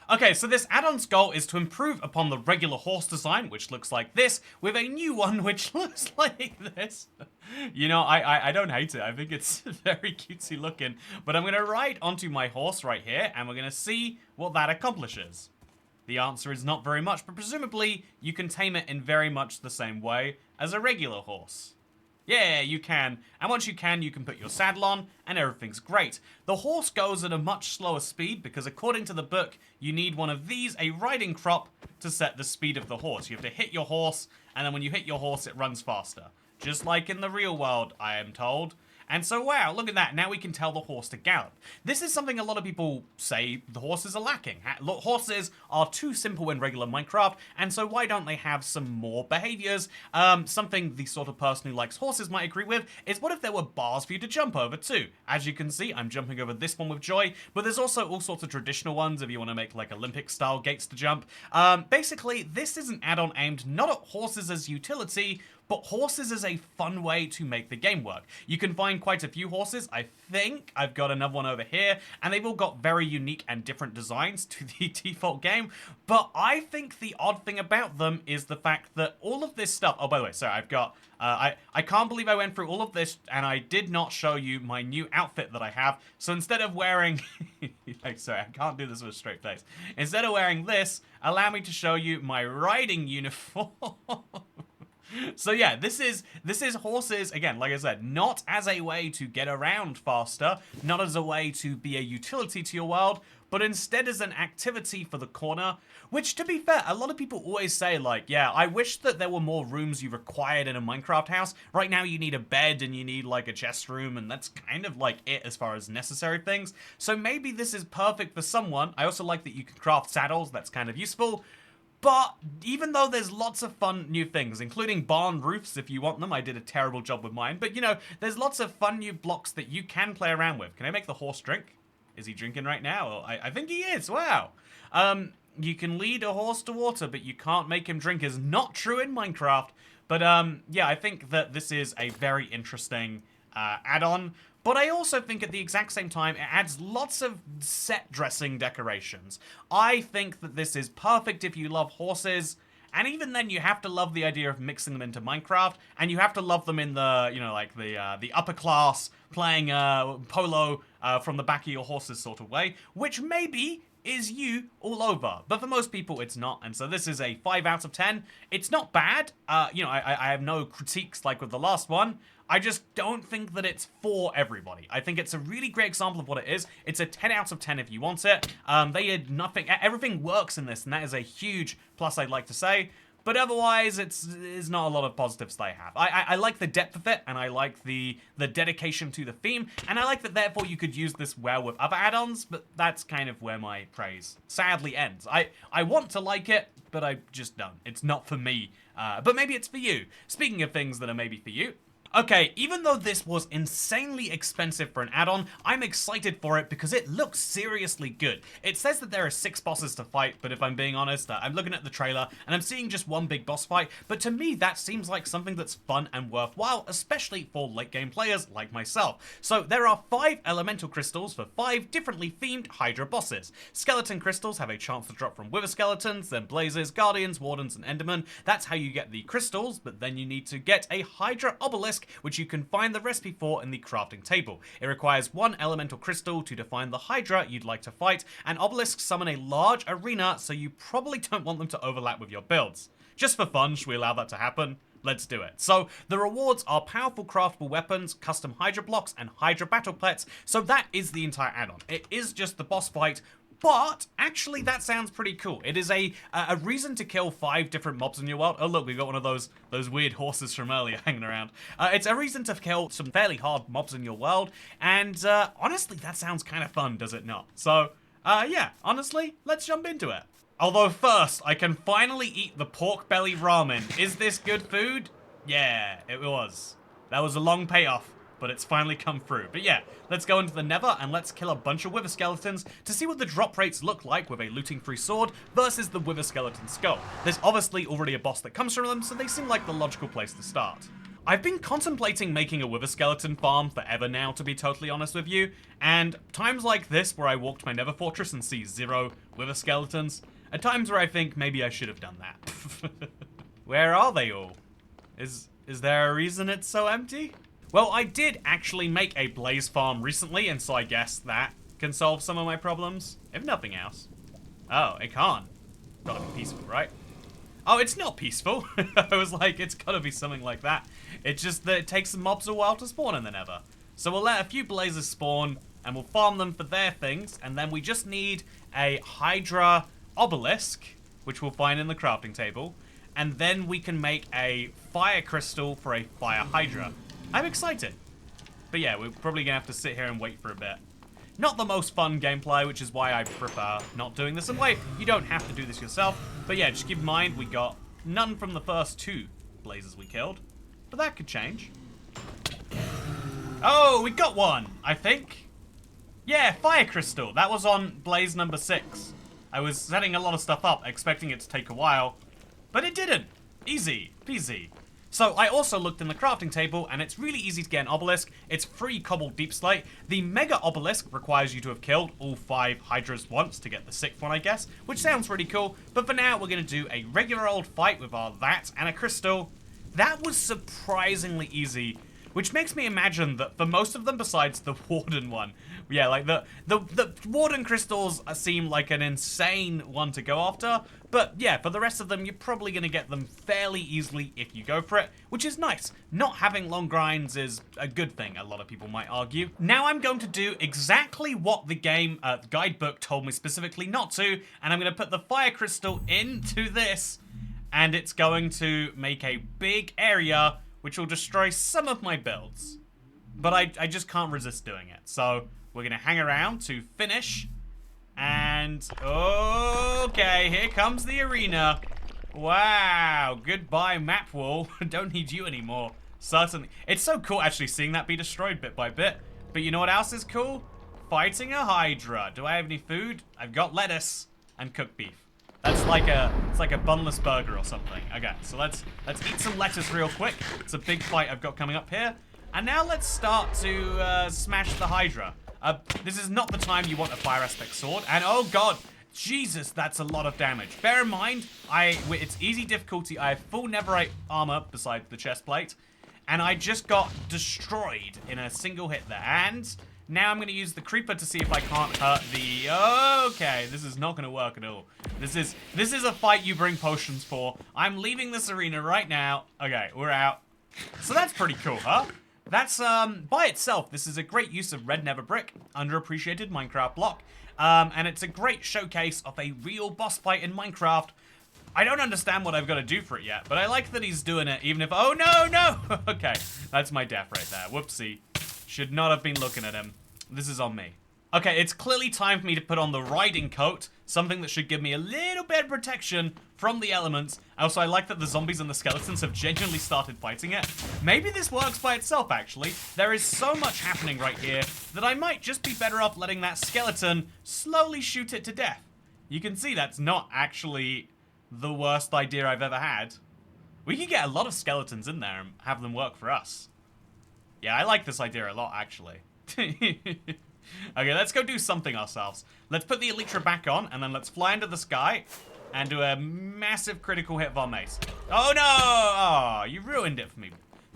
Okay, so this add-on's goal is to improve upon the regular horse design, which looks like this, with a new one which looks like this. I don't hate it. I think it's very cutesy looking, but I'm going to ride onto my horse right here, and we're going to see what that accomplishes. The answer is not very much, but presumably you can tame it in very much the same way as a regular horse. Yeah, you can. And once you can put your saddle on, and everything's great. The horse goes at a much slower speed because according to the book, you need one of these, a riding crop, to set the speed of the horse. You have to hit your horse, and then when you hit your horse, it runs faster. Just like in the real world, I am told. And so, wow, look at that. Now we can tell the horse to gallop. This is something a lot of people say the horses are lacking. Horses are too simple in regular Minecraft, and so why don't they have some more behaviors? Something the sort of person who likes horses might agree with is, what if there were bars for you to jump over too? As you can see, I'm jumping over this one with joy, but there's also all sorts of traditional ones if you want to make like Olympic-style gates to jump. Basically, this is an add-on aimed not at horses as utility, but horses is a fun way to make the game work. You can find quite a few horses. I think I've got another one over here, and they've all got very unique and different designs to the default game. But I think the odd thing about them is the fact that all of this stuff... Oh, by the way, sorry, I've got... I can't believe I went through all of this, and I did not show you my new outfit that I have. So instead of wearing... sorry, I can't do this with a straight face. Instead of wearing this, allow me to show you my riding uniform. So yeah, this is horses, again, like I said, not as a way to get around faster, not as a way to be a utility to your world, but instead as an activity for the corner, which, to be fair, a lot of people always say, like, yeah, I wish that there were more rooms you required in a Minecraft house. Right now you need a bed and you need, like, a chest room, and that's kind of, like, it as far as necessary things. So maybe this is perfect for someone. I also like that you can craft saddles, that's kind of useful. But even though there's lots of fun new things, including barn roofs if you want them, I did a terrible job with mine, but there's lots of fun new blocks that you can play around with. Can I make the horse drink? Is he drinking right now? Oh, I think he is, wow. You can lead a horse to water, but you can't make him drink is not true in Minecraft. But yeah, I think that this is a very interesting add-on. But I also think at the exact same time, it adds lots of set dressing decorations. I think that this is perfect if you love horses, and even then you have to love the idea of mixing them into Minecraft, and you have to love them in the, the upper class, playing polo from the back of your horses sort of way, which maybe is you all over. But for most people, it's not, and so this is a 5 out of 10. It's not bad. I have no critiques like with the last one. I just don't think that it's for everybody. I think it's a really great example of what it is. It's a 10 out of 10 if you want it. They had nothing. Everything works in this, and that is a huge plus I'd like to say. but otherwise it's not a lot of positives that I have. I like the depth of it, and I like the dedication to the theme, and I like that therefore you could use this well with other add-ons, but that's kind of where my praise sadly ends. I want to like it, but I just don't. It's not for me, but maybe it's for you. Speaking of things that are maybe for you, okay, even though this was insanely expensive for an add-on, I'm excited for it because it looks seriously good. It says that there are 6 bosses to fight, but if I'm being honest, I'm looking at the trailer and I'm seeing just one big boss fight, but to me that seems like something that's fun and worthwhile, especially for late game players like myself. So there are 5 elemental crystals for 5 differently themed Hydra bosses. Skeleton crystals have a chance to drop from wither skeletons, then blazes, guardians, wardens, and endermen. That's how you get the crystals, but then you need to get a Hydra obelisk, which you can find the recipe for in the crafting table. It requires 1 elemental crystal to define the Hydra you'd like to fight, and obelisks summon a large arena, so you probably don't want them to overlap with your builds. Just for fun, should we allow that to happen? Let's do it. So, the rewards are powerful craftable weapons, custom Hydra blocks, and Hydra battle pets, so that is the entire add-on. It is just the boss fight, but actually that sounds pretty cool. It is a reason to kill 5 different mobs in your world. Oh look, we got one of those weird horses from earlier hanging around. It's a reason to kill some fairly hard mobs in your world, and honestly that sounds kind of fun, does it not? So yeah, honestly, let's jump into it. Although first, I can finally eat the pork belly ramen. Is this good food? Yeah, it was. That was a long payoff, but it's finally come through. But yeah, let's go into the Nether and let's kill a bunch of wither skeletons to see what the drop rates look like with a looting-free sword versus the wither skeleton skull. There's obviously already a boss that comes from them, so they seem like the logical place to start. I've been contemplating making a wither skeleton farm forever now, to be totally honest with you, and times like this where I walk to my Nether fortress and see 0 wither skeletons, are times where I think maybe I should have done that. Where are they all? Is there a reason it's so empty? Well, I did actually make a blaze farm recently, and so I guess that can solve some of my problems, if nothing else. Oh, it can't. Gotta be peaceful, right? Oh, it's not peaceful. I was like, it's gotta be something like that. It's just that it takes the mobs a while to spawn in the Nether. So we'll let a few blazes spawn, and we'll farm them for their things, and then we just need a Hydra obelisk, which we'll find in the crafting table, and then we can make a fire crystal for a fire Hydra. I'm excited. But yeah, we're probably gonna have to sit here and wait for a bit. Not the most fun gameplay, which is why I prefer not doing this. And wait, you don't have to do this yourself. But yeah, just keep in mind, we got none from the first 2 blazes we killed. But that could change. Oh, we got one, I think. Yeah, fire crystal. That was on blaze number 6. I was setting a lot of stuff up, expecting it to take a while. But it didn't. Easy peasy. So I also looked in the crafting table, and it's really easy to get an obelisk. It's free cobbled deep slate. The mega obelisk requires you to have killed all 5 hydras once to get the 6th one, I guess, which sounds pretty cool. But for now, we're going to do a regular old fight with our that and a crystal. That was surprisingly easy, which makes me imagine that for most of them besides the warden one, yeah, like the warden crystals seem like an insane one to go after, but yeah, for the rest of them, you're probably going to get them fairly easily if you go for it, which is nice. Not having long grinds is a good thing, a lot of people might argue. Now I'm going to do exactly what the game guidebook told me specifically not to, and I'm going to put the fire crystal into this, and it's going to make a big area which will destroy some of my builds. But I just can't resist doing it. So we're going to hang around to finish. And okay, here comes the arena. Wow, goodbye map wall. Don't need you anymore. Certainly. It's so cool actually seeing that be destroyed bit by bit. But you know what else is cool? Fighting a Hydra. Do I have any food? I've got lettuce and cooked beef. That's like it's like a bunless burger or something. Okay, so let's eat some lettuce real quick. It's a big fight I've got coming up here. And now let's start to smash the Hydra. This is not the time you want a fire aspect sword. And oh god, Jesus, that's a lot of damage. Bear in mind, it's easy difficulty. I have full netherite armor besides the chest plate. And I just got destroyed in a single hit there. And now I'm going to use the creeper to see if I can't hurt the... Okay, this is not going to work at all. This is a fight you bring potions for. I'm leaving this arena right now. Okay, we're out. So that's pretty cool, huh? That's, by itself, this is a great use of red nether brick, underappreciated Minecraft block. And it's a great showcase of a real boss fight in Minecraft I don't understand what I've got to do for it yet, but I like that he's doing it even if... Oh, no, no! Okay, that's my death right there. Whoopsie. Should not have been looking at him. This is on me. Okay, it's clearly time for me to put on the riding coat, something that should give me a little bit of protection from the elements. Also, I like that the zombies and the skeletons have genuinely started fighting it. Maybe this works by itself, actually. There is so much happening right here that I might just be better off letting that skeleton slowly shoot it to death. You can see that's not actually the worst idea I've ever had. We could get a lot of skeletons in there and have them work for us. Yeah, I like this idea a lot, actually. Okay, let's go do something ourselves. Let's put the Elytra back on, and then let's fly into the sky and do a massive critical hit of our mace. Oh, no! Oh, you ruined it for me.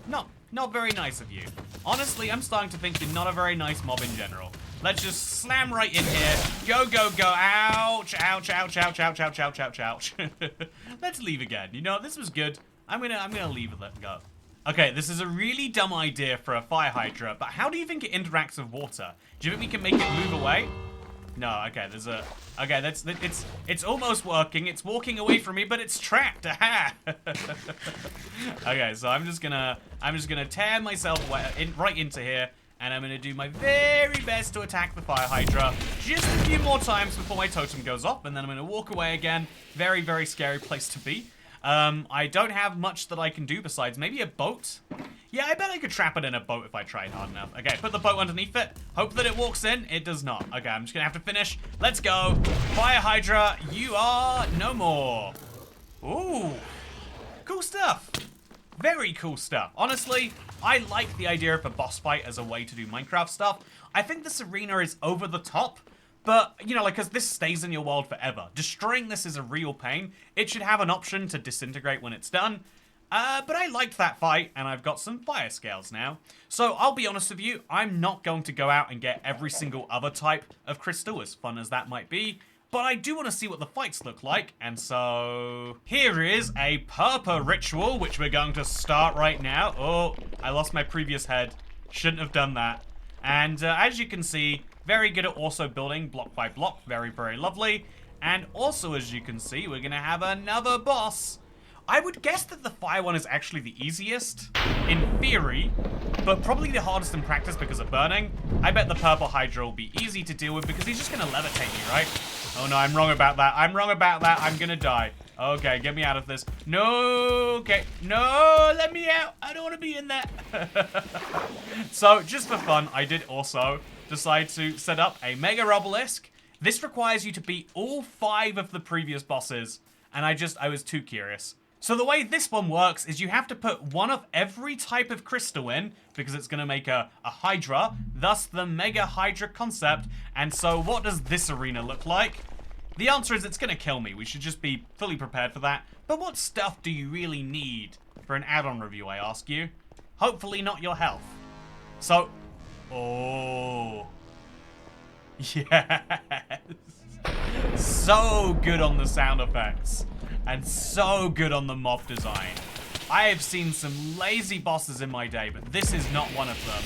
Not very nice of you. Honestly, I'm starting to think you're not a very nice mob in general. Let's just slam right in here. Go, go, go. Ouch, ouch, ouch, ouch, ouch, ouch, ouch, ouch, ouch. Let's leave again. You know, this was good. I'm gonna leave it, let go. Okay, this is a really dumb idea for a fire hydra, but how do you think it interacts with water? Do you think we can make it move away? No, okay, there's a... Okay, it's almost working. It's walking away from me, but it's trapped. Aha! Okay, so I'm just gonna tear myself right into here, and I'm gonna do my very best to attack the fire hydra just a few more times before my totem goes off, and then I'm gonna walk away again. Very, very scary place to be. I don't have much that I can do besides maybe a boat. Yeah, I bet I could trap it in a boat if I tried hard enough. Okay, put the boat underneath it. Hope that it walks in. It does not. Okay, I'm just gonna have to finish. Let's go. Fire Hydra, you are no more. Ooh. Cool stuff. Very cool stuff. Honestly, I like the idea of a boss fight as a way to do Minecraft stuff. I think this arena is over the top. But, you know, like, because this stays in your world forever. Destroying this is a real pain. It should have an option to disintegrate when it's done. But I liked that fight, and I've got some fire scales now. So, I'll be honest with you, I'm not going to go out and get every single other type of crystal, as fun as that might be. But I do want to see what the fights look like, and so... Here is a purple ritual, which we're going to start right now. Oh, I lost my previous head. Shouldn't have done that. And as you can see... Very good at also building block by block. Very, very lovely. And also, as you can see, we're going to have another boss. I would guess that the fire one is actually the easiest, in theory, but probably the hardest in practice because of burning. I bet the purple hydra will be easy to deal with because he's just going to levitate me, right? Oh no, I'm wrong about that. I'm wrong about that. I'm going to die. Okay, get me out of this. No, okay. No, let me out. I don't want to be in there. So, just for fun, I did also... decide to set up a mega obelisk. This requires you to beat all 5 of the previous bosses, and I was too curious. So the way this one works is you have to put one of every type of crystal in, because it's going to make a hydra, thus the mega hydra concept. And so what does this arena look like? The answer is it's going to kill me. We should just be fully prepared for that. But what stuff do you really need for an add-on review, I ask you? Hopefully not your health. So... Oh. Yes. So good on the sound effects. And so good on the mob design. I have seen some lazy bosses in my day, but this is not one of them.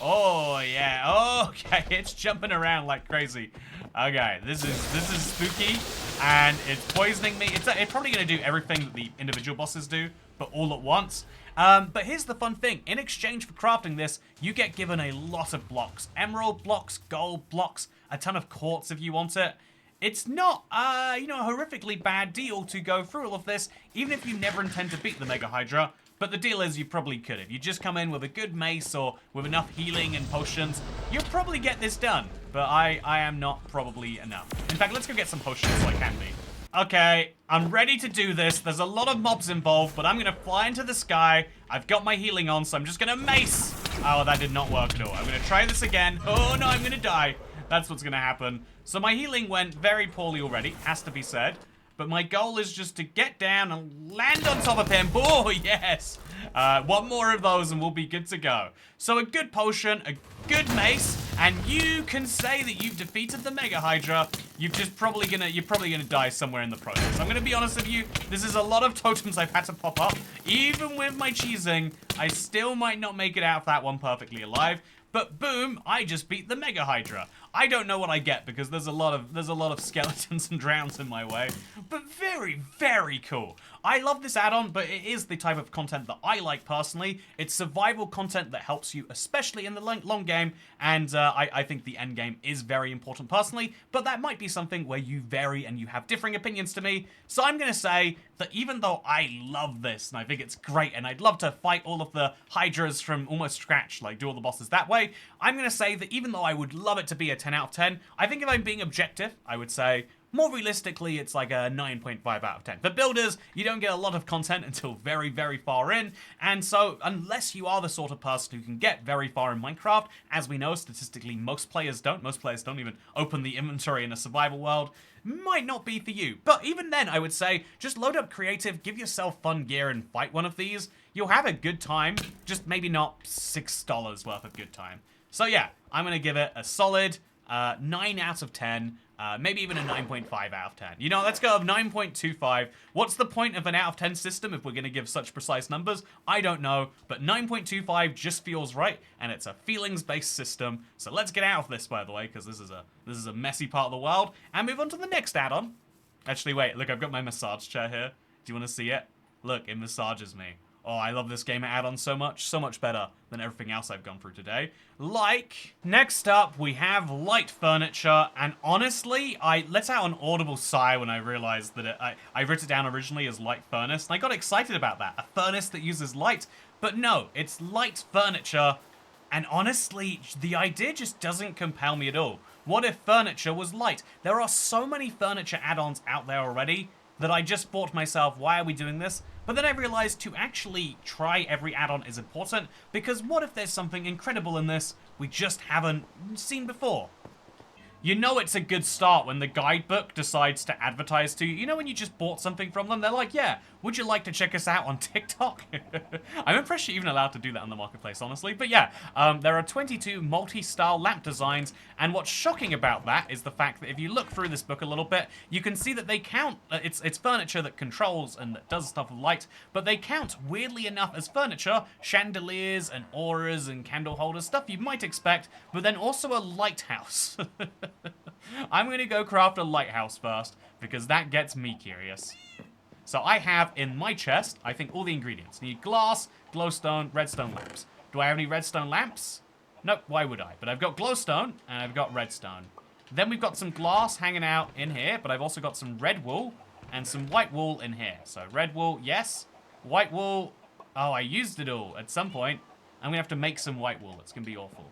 Oh, yeah. Okay, it's jumping around like crazy. Okay, this is spooky, and it's poisoning me. It's probably going to do everything that the individual bosses do, but all at once. But here's the fun thing. In exchange for crafting this, you get given a lot of blocks. Emerald blocks, gold blocks, a ton of quartz if you want it. It's not, you know, a horrifically bad deal to go through all of this, even if you never intend to beat the Mega Hydra. But the deal is you probably could. If you just come in with a good mace or with enough healing and potions, you'll probably get this done. But I am not probably enough. In fact, let's go get some potions so I can be. Okay, I'm ready to do this. There's a lot of mobs involved, but I'm going to fly into the sky. I've got my healing on, so I'm just going to mace. Oh, that did not work at all. I'm going to try this again. Oh, no, I'm going to die. That's what's going to happen. So my healing went very poorly already, has to be said. But my goal is just to get down and land on top of him. Oh, yes. One more of those and we'll be good to go. So a good potion, good mace, and you can say that you've defeated the Mega Hydra. You're probably gonna die somewhere in the process. I'm gonna be honest with you, this is a lot of totems I've had to pop up. Even with my cheesing, I still might not make it out of that one perfectly alive. But boom, I just beat the Mega Hydra. I don't know what I get because there's a lot of skeletons and drowns in my way. But very, very cool. I love this add-on, but it is the type of content that I like personally. It's survival content that helps you, especially in the long game, and I think the end game is very important personally, but that might be something where you vary and you have differing opinions to me. So I'm gonna say that even though I love this, and I think it's great, and I'd love to fight all of the Hydras from almost scratch, like do all the bosses that way, I'm gonna say that even though I would love it to be a 10 out of 10, I think if I'm being objective, I would say more realistically, it's like a 9.5 out of 10. For builders, you don't get a lot of content until very, very far in, and so unless you are the sort of person who can get very far in Minecraft, as we know, statistically, most players don't even open the inventory in a survival world, might not be for you. But even then, I would say, just load up creative, give yourself fun gear, and fight one of these. You'll have a good time, just maybe not $6 worth of good time. So yeah, I'm gonna give it a solid 9 out of 10. Maybe even a 9.5 out of 10. You know, let's go of 9.25. What's the point of an out of 10 system if we're going to give such precise numbers? I don't know, but 9.25 just feels right, and it's a feelings-based system. So let's get out of this, by the way, because this is a messy part of the world, and move on to the next add-on. Actually, wait, look, I've got my massage chair here. Do you want to see it? Look, it massages me. Oh, I love this game add-on so much better than everything else I've gone through today. Like, next up, we have light furniture, and honestly, I let out an audible sigh when I realized that I wrote it down originally as light furnace, and I got excited about that. A furnace that uses light, but no, it's light furniture, and honestly, the idea just doesn't compel me at all. What if furniture was light? There are so many furniture add-ons out there already that I just thought to myself, why are we doing this? But then I realized to actually try every add-on is important, because what if there's something incredible in this we just haven't seen before? You know it's a good start when the guidebook decides to advertise to you. You know when you just bought something from them, they're like, yeah, would you like to check us out on TikTok? I'm impressed you're even allowed to do that on the marketplace, honestly. But yeah, there are 22 multi-style lamp designs, and what's shocking about that is the fact that if you look through this book a little bit, you can see that they count, it's furniture that controls and that does stuff with light, but they count, weirdly enough, as furniture, chandeliers and auras and candle holders, stuff you might expect, but then also a lighthouse. I'm going to go craft a lighthouse first, because that gets me curious. So I have in my chest, I think, all the ingredients. I need glass, glowstone, redstone lamps. Do I have any redstone lamps? Nope, why would I? But I've got glowstone, and I've got redstone. Then we've got some glass hanging out in here, but I've also got some red wool and some white wool in here. So red wool, yes. White wool, oh, I used it all at some point. I'm going to have to make some white wool. It's going to be awful.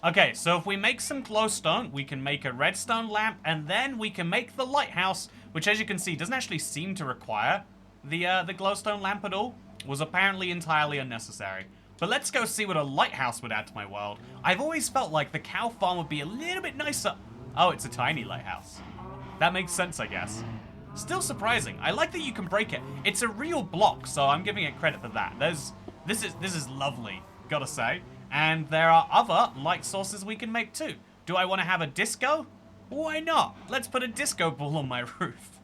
Okay, so if we make some glowstone, we can make a redstone lamp, and then we can make the lighthouse, which, as you can see, doesn't actually seem to require the glowstone lamp at all. Was apparently entirely unnecessary. But let's go see what a lighthouse would add to my world. I've always felt like the cow farm would be a little bit nicer. Oh, it's a tiny lighthouse. That makes sense, I guess. Still surprising. I like that you can break it. It's a real block, so I'm giving it credit for that. This is lovely, gotta say. And there are other light sources we can make too. Do I want to have a disco? Why not? Let's put a disco ball on my roof.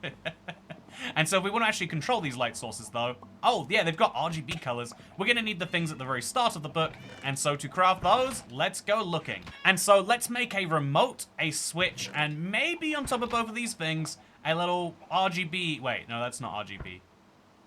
And so if we want to actually control these light sources though, oh yeah, they've got RGB colors. We're going to need the things at the very start of the book. And so to craft those, let's go looking. And so let's make a remote, a switch, and maybe on top of both of these things, a little RGB. Wait, no, that's not RGB.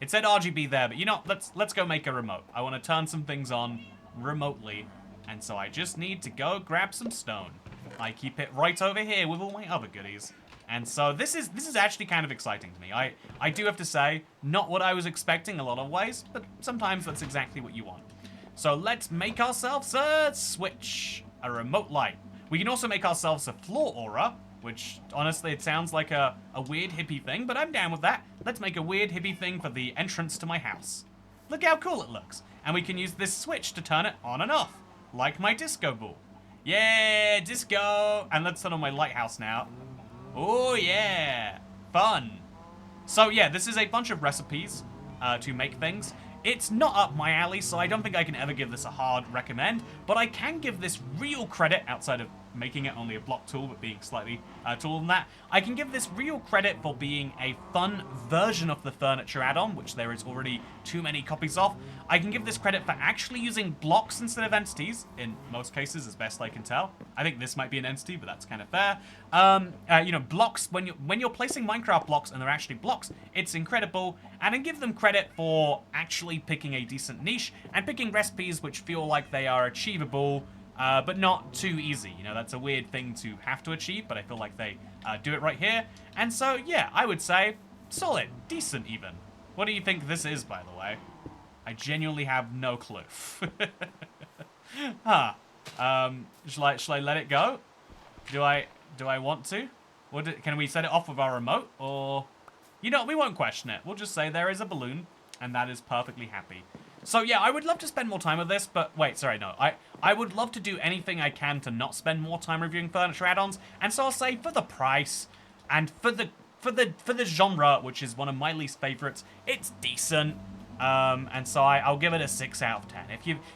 It said RGB there, but you know, let's go make a remote. I want to turn some things on remotely, and so I just need to go grab some stone. I keep it right over here with all my other goodies. And so this is actually kind of exciting to me. I do have to say, not what I was expecting a lot of ways, but sometimes that's exactly what you want. So let's make ourselves a switch, a remote light. We can also make ourselves a floor aura, which honestly it sounds like a weird hippie thing, but I'm down with that. Let's make a weird hippie thing for the entrance to my house. Look how cool it looks. And we can use this switch to turn it on and off, like my disco ball. Yeah, disco! And let's turn on my lighthouse now. Oh yeah, fun. So yeah, this is a bunch of recipes to make things. It's not up my alley, so I don't think I can ever give this a hard recommend, but I can give this real credit, outside of making it only a block tool, but being slightly taller than that. I can give this real credit for being a fun version of the furniture add-on, which there is already too many copies of. I can give this credit for actually using blocks instead of entities, in most cases, as best I can tell. I think this might be an entity, but that's kind of fair. You know, blocks, when you're placing Minecraft blocks and they're actually blocks, it's incredible. And I give them credit for actually picking a decent niche and picking recipes which feel like they are achievable, but not too easy. You know, that's a weird thing to have to achieve, but I feel like they do it right here. And so, yeah, I would say solid, decent even. What do you think this is, by the way? I genuinely have no clue. Huh. Shall I let it go? Do I want to? Can we set it off with our remote? Or, you know, we won't question it. We'll just say there is a balloon, and that is perfectly happy. So yeah, I would love to spend more time with this, but wait, sorry, no. I would love to do anything I can to not spend more time reviewing furniture add-ons, and so I'll say for the price and for the genre, which is one of my least favorites, it's decent. And so I'll give it a 6 out of 10.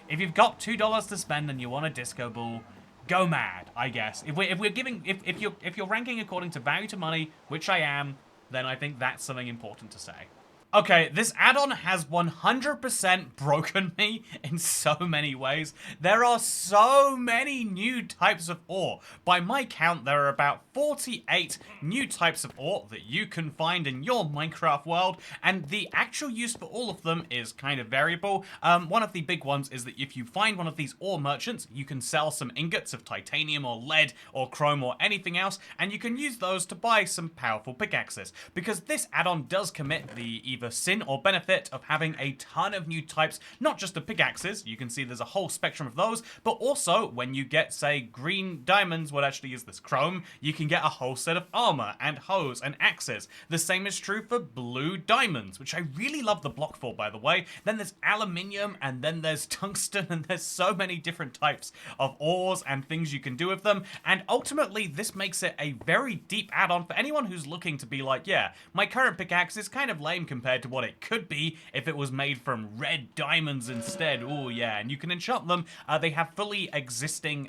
If you've got $2 to spend and you want a disco ball, go mad, I guess. If you're ranking according to value to money, which I am, then I think that's something important to say. Okay, this add-on has 100% broken me in so many ways. There are so many new types of ore. By my count, there are about 48 new types of ore that you can find in your Minecraft world, and the actual use for all of them is kind of variable. One of the big ones is that if you find one of these ore merchants, you can sell some ingots of titanium or lead or chrome or anything else, and you can use those to buy some powerful pickaxes. Because this add-on does commit the either sin or benefit of having a ton of new types, not just the pickaxes, you can see there's a whole spectrum of those, but also when you get, say, green diamonds, what actually is this, chrome, you can get a whole set of armor and hoes and axes. The same is true for blue diamonds, which I really love the block for, by the way. Then there's aluminium, and then there's tungsten, and there's so many different types of ores and things you can do with them, and ultimately this makes it a very deep add-on for anyone who's looking to be like, yeah, my current pickaxe is kind of lame compared to what it could be if it was made from red diamonds instead. Oh yeah, and you can enchant them. They have fully existing,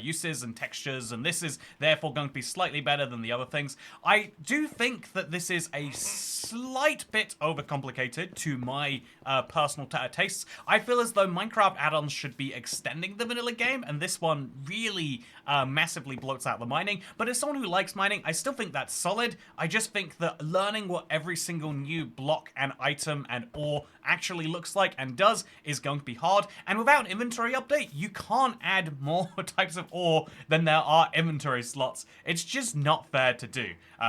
uses and textures, and this is therefore going to be slightly better than the other things. I do think that this is a slight bit overcomplicated to my personal tastes. I feel as though Minecraft add-ons should be extending the vanilla game, and this one really massively bloats out the mining. But as someone who likes mining, I still think that's solid. I just think that learning what every single new block and item and ore actually looks like and does is going to be hard, and without an inventory update you can't add more types of ore than there are inventory slots. It's just not fair to do,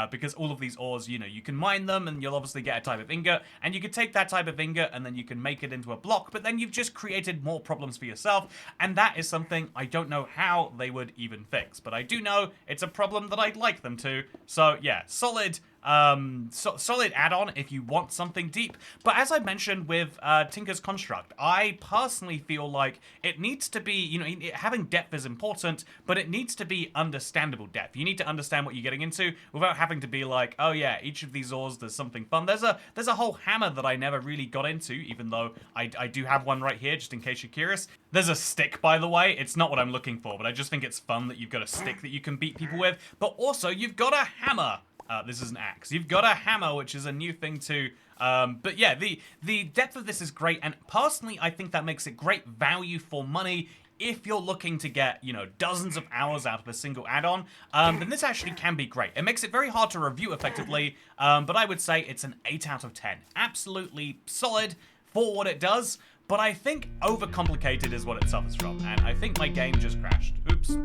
because all of these ores, you know, you can mine them and you'll obviously get a type of ingot, and you can take that type of ingot and then you can make it into a block, but then you've just created more problems for yourself, and that is something I don't know how they would even fix, but I do know it's a problem that I'd like them to. So yeah, solid add-on if you want something deep. But as I mentioned with Tinker's Construct, I personally feel like it needs to be, you know, having depth is important, but it needs to be understandable depth. You need to understand what you're getting into without having to be like, oh yeah, each of these ores there's something fun. There's a whole hammer that I never really got into, even though I do have one right here, just in case you're curious. There's a stick, by the way. It's not what I'm looking for, but I just think it's fun that you've got a stick that you can beat people with, but also you've got a hammer. This is an axe. You've got a hammer, which is a new thing too. But yeah, the depth of this is great, and personally, I think that makes it great value for money. If you're looking to get, you know, dozens of hours out of a single add-on, then this actually can be great. It makes it very hard to review effectively, but I would say it's an 8 out of 10. Absolutely solid for what it does, but I think overcomplicated is what it suffers from, and I think my game just crashed. Oops.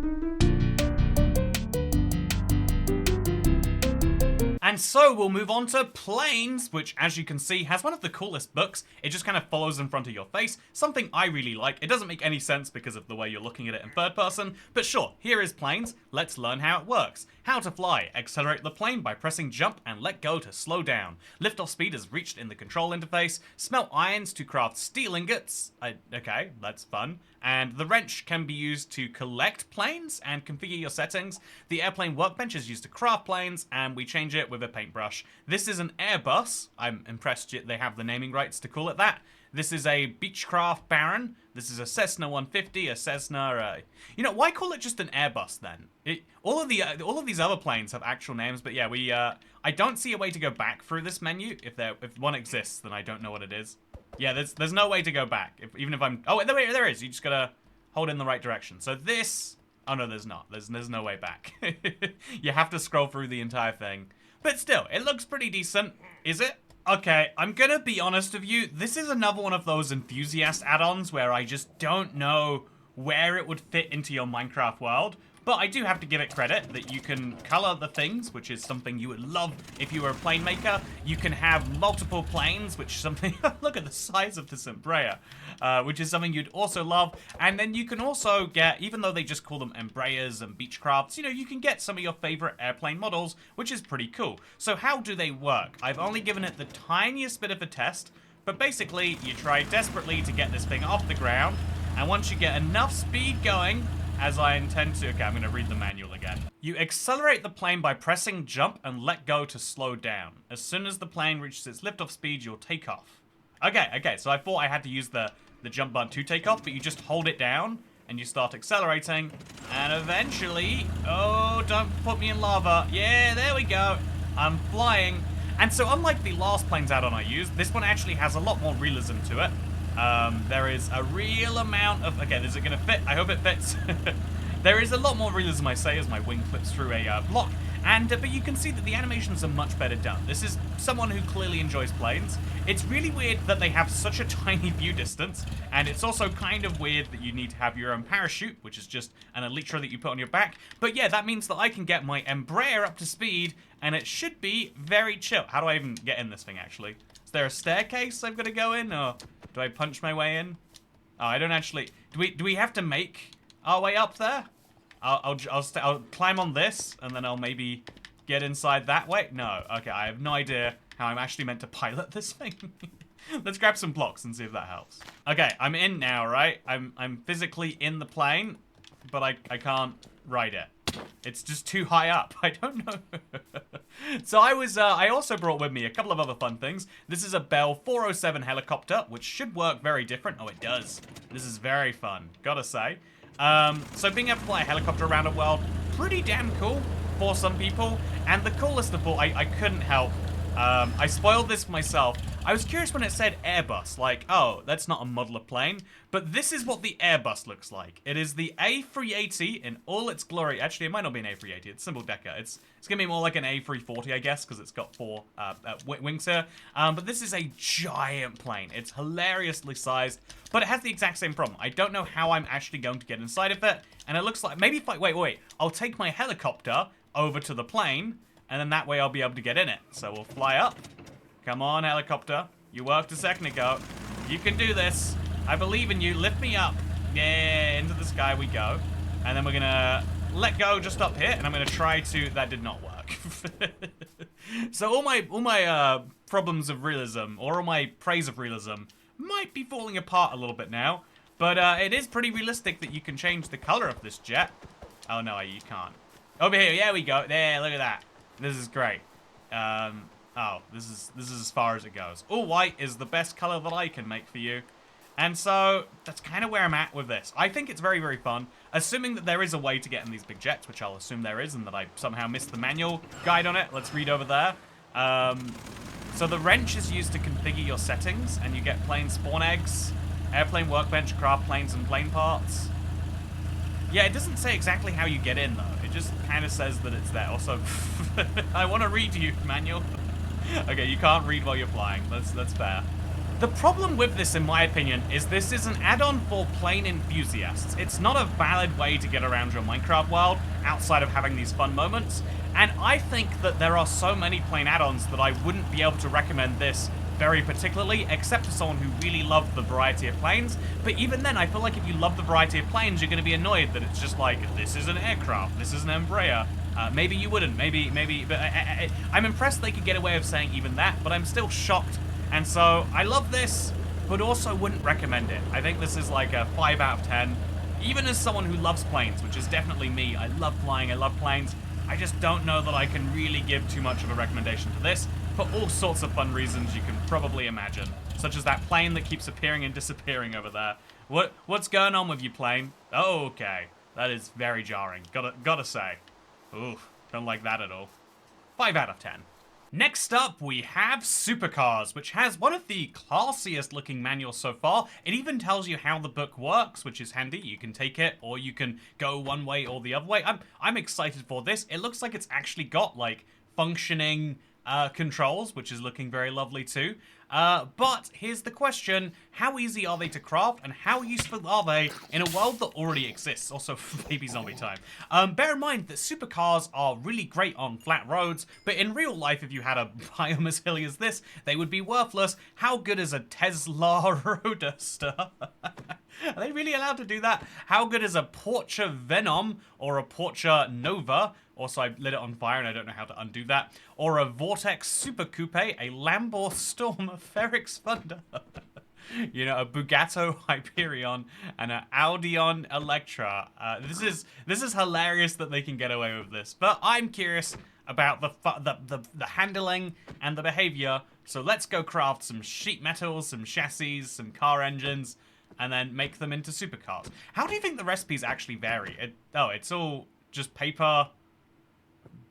And so we'll move on to Planes, which, as you can see, has one of the coolest books. It just kind of follows in front of your face, something I really like. It doesn't make any sense because of the way you're looking at it in third person, but sure, here is Planes. Let's learn how it works. How to fly. Accelerate the plane by pressing jump and let go to slow down. Liftoff speed is reached in the control interface. Smelt irons to craft steel ingots. Okay, that's fun. And the wrench can be used to collect planes and configure your settings. The airplane workbench is used to craft planes, and we change it with a paintbrush. This is an Airbus. I'm impressed they have the naming rights to call it that. This is a Beechcraft Baron. This is a Cessna 150, a Cessna. You know, why call it just an Airbus then? All of these other planes have actual names, but yeah, I don't see a way to go back through this menu. If one exists, then I don't know what it is. Yeah, there's no way to go back. Even if I'm. Oh, there is. You just gotta hold in the right direction. So this. Oh no, there's not. There's no way back. You have to scroll through the entire thing. But still, it looks pretty decent. Is it? Okay, I'm gonna be honest with you. This is another one of those enthusiast add-ons where I just don't know where it would fit into your Minecraft world. But I do have to give it credit that you can color the things, which is something you would love if you were a plane maker. You can have multiple planes, which is something... Look at the size of this Embraer, which is something you'd also love. And then you can also get, even though they just call them Embraers and Beechcrafts, you know, you can get some of your favorite airplane models, which is pretty cool. So how do they work? I've only given it the tiniest bit of a test, but basically you try desperately to get this thing off the ground, and once you get enough speed going, as I intend to... Okay, I'm going to read the manual again. You accelerate the plane by pressing jump and let go to slow down. As soon as the plane reaches its liftoff speed, you'll take off. Okay, so I thought I had to use the jump button to take off, but you just hold it down and you start accelerating, and eventually... Oh, don't put me in lava. Yeah, there we go. I'm flying. And so unlike the last planes add-on I used, this one actually has a lot more realism to it. There is a real amount of... Okay, is it going to fit? I hope it fits. There is a lot more realism, I say, as my wing flips through a block. But you can see that the animations are much better done. This is someone who clearly enjoys planes. It's really weird that they have such a tiny view distance, and it's also kind of weird that you need to have your own parachute, which is just an elytra that you put on your back. But yeah, that means that I can get my Embraer up to speed, and it should be very chill. How do I even get in this thing, actually? Is there a staircase I've got to go in, or do I punch my way in? Oh, I don't actually... Do we have to make our way up there? I'll climb on this, and then I'll maybe get inside that way. No, okay, I have no idea how I'm actually meant to pilot this thing. Let's grab some blocks and see if that helps. Okay, I'm in now, right? I'm physically in the plane, but I can't ride it. It's just too high up. I don't know. So I also brought with me a couple of other fun things. This is a Bell 407 helicopter, which should work very different. Oh, it does. This is very fun, gotta say. So being able to fly a helicopter around a world, pretty damn cool for some people. And the coolest of all, I couldn't help. I spoiled this for myself. I was curious when it said Airbus, like, oh, that's not a model of plane. But this is what the Airbus looks like. It is the A380 in all its glory. Actually, it might not be an A380, it's single decker. It's gonna be more like an A340, I guess, because it's got four wings here. But this is a giant plane. It's hilariously sized, but it has the exact same problem. I don't know how I'm actually going to get inside of it, and it looks like, maybe if I, wait, I'll take my helicopter over to the plane, and then that way I'll be able to get in it. So we'll fly up. Come on, helicopter. You worked a second ago. You can do this. I believe in you. Lift me up. Yeah, into the sky we go. And then we're gonna let go just up here, and I'm gonna try to... That did not work. So all my problems of realism, or all my praise of realism, might be falling apart a little bit now. But it is pretty realistic that you can change the color of this jet. Oh no, you can't. Over here, yeah, we go. There, look at that. This is great. Oh, this is as far as it goes. All white is the best color that I can make for you. And so, that's kind of where I'm at with this. I think it's very, very fun. Assuming that there is a way to get in these big jets, which I'll assume there is, and that I somehow missed the manual guide on it. Let's read over there. So the wrench is used to configure your settings, and you get plane spawn eggs, airplane workbench, craft planes, and plane parts. Yeah, it doesn't say exactly how you get in, though. It just kind of says that it's there. Also, I want to read you, manual. Okay, you can't read while you're flying. That's fair. The problem with this, in my opinion, is this is an add-on for plane enthusiasts. It's not a valid way to get around your Minecraft world outside of having these fun moments. And I think that there are so many plane add-ons that I wouldn't be able to recommend this very particularly, except to someone who really loved the variety of planes. But even then, I feel like if you love the variety of planes, you're going to be annoyed that it's just like, this is an aircraft, this is an Embraer. Maybe you wouldn't, maybe, but I'm impressed they could get away with saying even that, but I'm still shocked. And so, I love this, but also wouldn't recommend it. I think this is like a 5 out of 10. Even as someone who loves planes, which is definitely me, I love flying, I love planes, I just don't know that I can really give too much of a recommendation to this for all sorts of fun reasons you can probably imagine, such as that plane that keeps appearing and disappearing over there. What's going on with you, plane? Oh, okay. That is very jarring. Gotta say. Oof, don't like that at all. 5 out of 10. Next up, we have Supercars, which has one of the classiest looking manuals so far. It even tells you how the book works, which is handy. You can take it, or you can go one way or the other way. I'm excited for this. It looks like it's actually got, like, functioning controls, which is looking very lovely too. But here's the question, how easy are they to craft and how useful are they in a world that already exists? Also, baby zombie time. Bear in mind that supercars are really great on flat roads, but in real life, if you had a biome as hilly as this, they would be worthless. How good is a Tesla Roadster? Are they really allowed to do that? How good is a Porsche Venom or a Porsche Nova? Also, I lit it on fire and I don't know how to undo that. Or a Vortex Super Coupe, a Lambo Storm, a Ferrix Thunder. You know, a Bugatto Hyperion and an Audion Electra. This is hilarious that they can get away with this, but I'm curious about the handling and the behavior. So let's go craft some sheet metals, some chassis, some car engines, and then make them into supercars. How do you think the recipes actually vary? It's all just paper,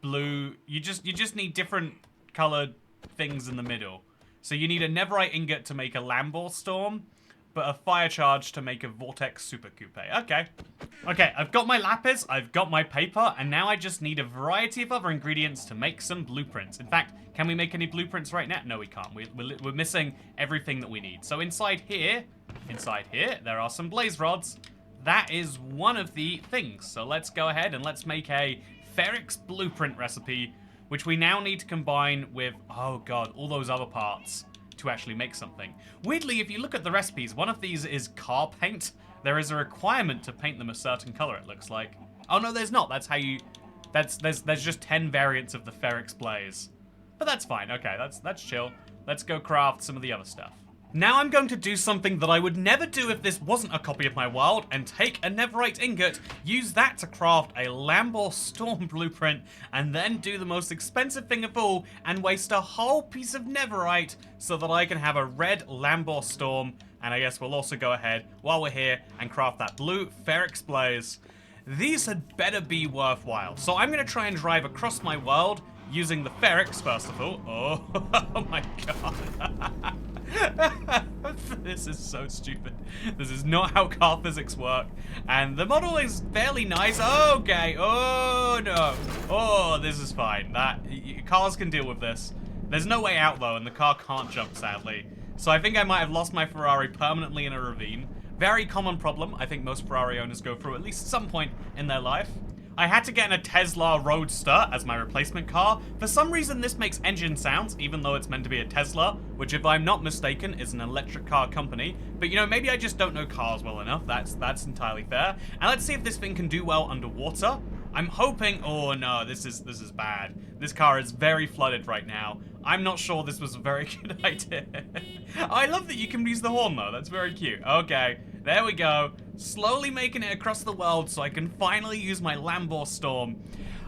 blue. You just need different colored things in the middle. So you need a Neverite ingot to make a Lambo Storm, but a fire charge to make a Vortex Super Coupe. Okay, I've got my lapis, I've got my paper, and now I just need a variety of other ingredients to make some blueprints. In fact, can we make any blueprints right now? No, we can't. We're missing everything that we need. So inside here, there are some blaze rods. That is one of the things. So let's go ahead and let's make a Ferrix blueprint recipe, which we now need to combine with, oh god, all those other parts to actually make something. Weirdly, if you look at the recipes, one of these is car paint. There is a requirement to paint them a certain color, it looks like. Oh no, there's not. That's how you, there's just 10 variants of the Ferrix blaze. But that's fine, okay, that's chill. Let's go craft some of the other stuff. Now I'm going to do something that I would never do if this wasn't a copy of my world, and take a Neverite ingot, use that to craft a Lambo Storm blueprint, and then do the most expensive thing of all, and waste a whole piece of Neverite so that I can have a red Lambo Storm, and I guess we'll also go ahead, while we're here, and craft that blue Ferrix blaze. These had better be worthwhile, so I'm going to try and drive across my world, using the Ferrix, first of all. Oh my god. This is so stupid. This is not how car physics work. And the model is fairly nice. Okay. Oh no. Oh, this is fine. Cars can deal with this. There's no way out though, and the car can't jump, sadly. So I think I might have lost my Ferrari permanently in a ravine. Very common problem. I think most Ferrari owners go through at least some point in their life. I had to get in a Tesla Roadster as my replacement car. For some reason, this makes engine sounds, even though it's meant to be a Tesla, which, if I'm not mistaken, is an electric car company. But, you know, maybe I just don't know cars well enough. That's entirely fair. And let's see if this thing can do well underwater. I'm hoping... Oh, no, this is bad. This car is very flooded right now. I'm not sure this was a very good idea. I love that you can use the horn, though. That's very cute. Okay, there we go. Slowly making it across the world so I can finally use my Lambo Storm.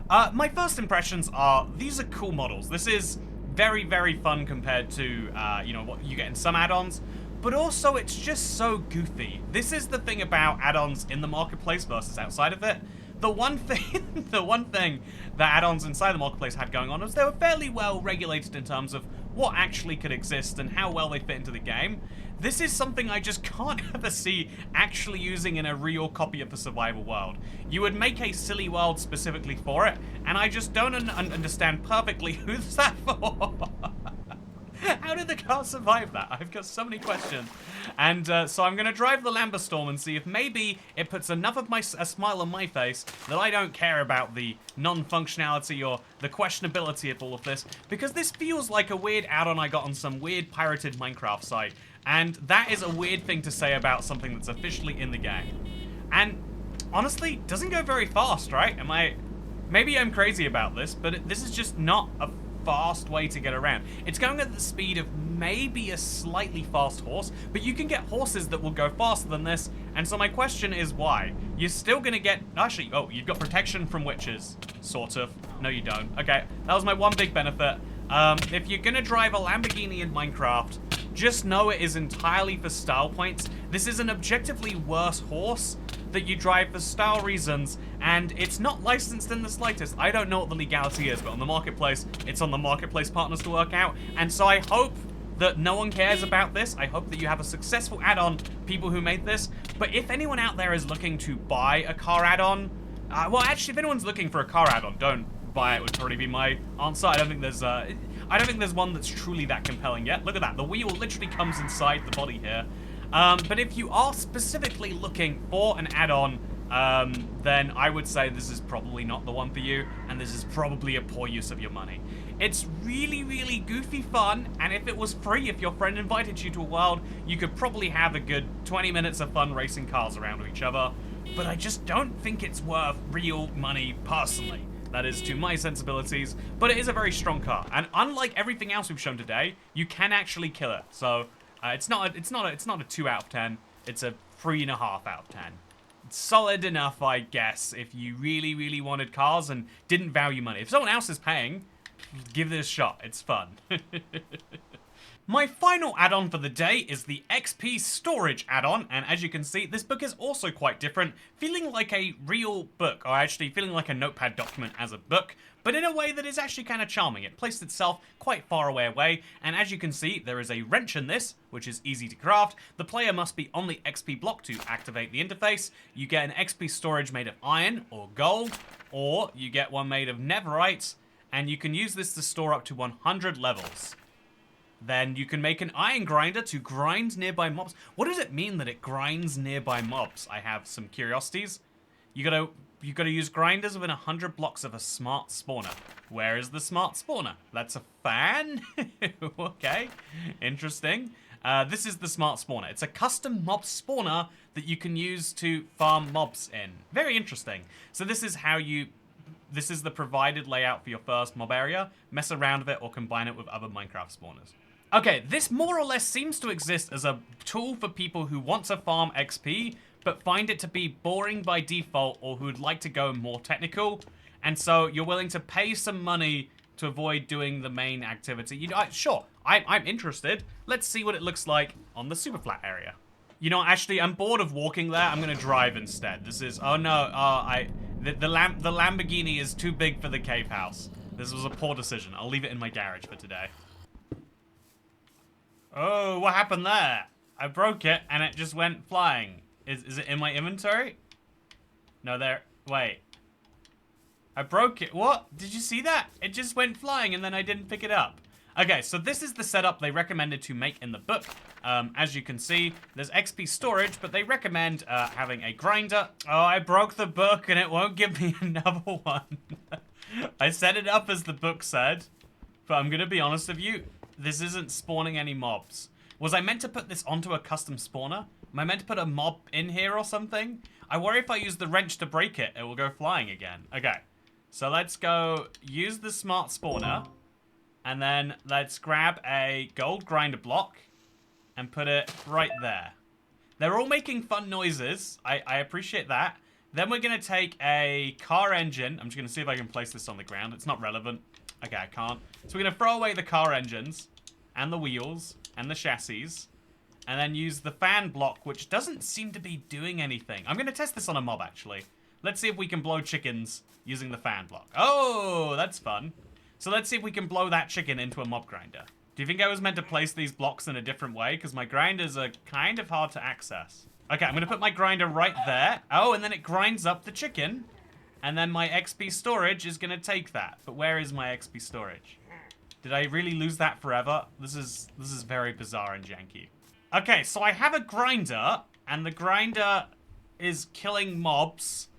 My first impressions are, these are cool models. This is very, very fun compared to, you know, what you get in some add-ons. But also, it's just so goofy. This is the thing about add-ons in the marketplace versus outside of it. The one thing that add-ons inside the marketplace had going on was they were fairly well regulated in terms of what actually could exist and how well they fit into the game. This is something I just can't ever see actually using in a real copy of the survival world. You would make a silly world specifically for it, and I just don't understand perfectly who's that for. How did the car survive that? I've got so many questions. And so I'm going to drive the Lambo Storm and see if maybe it puts enough of a smile on my face that I don't care about the non-functionality or the questionability of all of this, because this feels like a weird add-on I got on some weird pirated Minecraft site. And that is a weird thing to say about something that's officially in the game. And honestly, doesn't go very fast, right? Maybe I'm crazy about this, but this is just not a fast way to get around. It's going at the speed of may be a slightly fast horse, but you can get horses that will go faster than this, and so my question is why? You're still gonna get, actually, oh, you've got protection from witches, sort of. No, you don't. Okay, that was my one big benefit. If you're gonna drive a Lamborghini in Minecraft, just know it is entirely for style points. This is an objectively worse horse that you drive for style reasons, and it's not licensed in the slightest. I don't know what the legality is, but on the marketplace, it's on the marketplace partners to work out, and so I hope that no one cares about this. I hope that you have a successful add-on, people who made this, but if anyone out there is looking to buy a car add-on, well, actually, if anyone's looking for a car add-on, don't buy it would probably be my answer. I don't think there's one that's truly that compelling yet. Look at that, the wheel literally comes inside the body here. But if you are specifically looking for an add-on, then I would say this is probably not the one for you, and this is probably a poor use of your money. It's really, really goofy fun, and if it was free, if your friend invited you to a world, you could probably have a good 20 minutes of fun racing cars around each other, but I just don't think it's worth real money personally. That is to my sensibilities, but it is a very strong car, and unlike everything else we've shown today, you can actually kill it. So it's not a 2 out of 10. It's a 3.5 out of 10. It's solid enough, I guess, if you really, really wanted cars and didn't value money. If someone else is paying, give this a shot. It's fun. My final add-on for the day is the XP storage add-on, and as you can see, this book is also quite different, feeling like a real book, or actually feeling like a notepad document as a book, but in a way that is actually kind of charming. It placed itself quite far away, and as you can see, there is a wrench in this, which is easy to craft. The player must be on the XP block to activate the interface. You get an XP storage made of iron or gold, or you get one made of netherite, and you can use this to store up to 100 levels. Then you can make an iron grinder to grind nearby mobs. What does it mean that it grinds nearby mobs? I have some curiosities. You gotta use grinders within 100 blocks of a smart spawner. Where is the smart spawner? That's a fan? Okay, interesting. This is the smart spawner. It's a custom mob spawner that you can use to farm mobs in. Very interesting. So this is the provided layout for your first mob area. Mess around with it or combine it with other Minecraft spawners. Okay, this more or less seems to exist as a tool for people who want to farm XP, but find it to be boring by default, or who would like to go more technical, and so you're willing to pay some money to avoid doing the main activity. You know, sure, I'm interested. Let's see what it looks like on the super flat area. You know, actually, I'm bored of walking there. I'm gonna drive instead. This is, oh no, the Lamborghini is too big for the cave house. This was a poor decision. I'll leave it in my garage for today. Oh, what happened there? I broke it and it just went flying. Is it in my inventory? No, wait. I broke it. What? Did you see that? It just went flying and then I didn't pick it up. Okay, so this is the setup they recommended to make in the book. As you can see, there's XP storage, but they recommend having a grinder. Oh, I broke the book and it won't give me another one. I set it up as the book said, but I'm gonna be honest with you, this isn't spawning any mobs. Was I meant to put this onto a custom spawner? Am I meant to put a mob in here or something? I worry if I use the wrench to break it, it will go flying again. Okay, so let's go use the smart spawner, and then let's grab a gold grinder block and put it right there. They're all making fun noises. I appreciate that. Then we're gonna take a car engine. I'm just gonna see if I can place this on the ground. It's not relevant. Okay, I can't. So we're gonna throw away the car engines and the wheels and the chassis, and then use the fan block, which doesn't seem to be doing anything. I'm gonna test this on a mob, actually. Let's see if we can blow chickens using the fan block. Oh, that's fun. So let's see if we can blow that chicken into a mob grinder. Do you think I was meant to place these blocks in a different way? Because my grinders are kind of hard to access. Okay, I'm gonna put my grinder right there. Oh, and then it grinds up the chicken. And then my XP storage is gonna take that. But where is my XP storage? Did I really lose that forever? This is very bizarre and janky. Okay, so I have a grinder, and the grinder is killing mobs,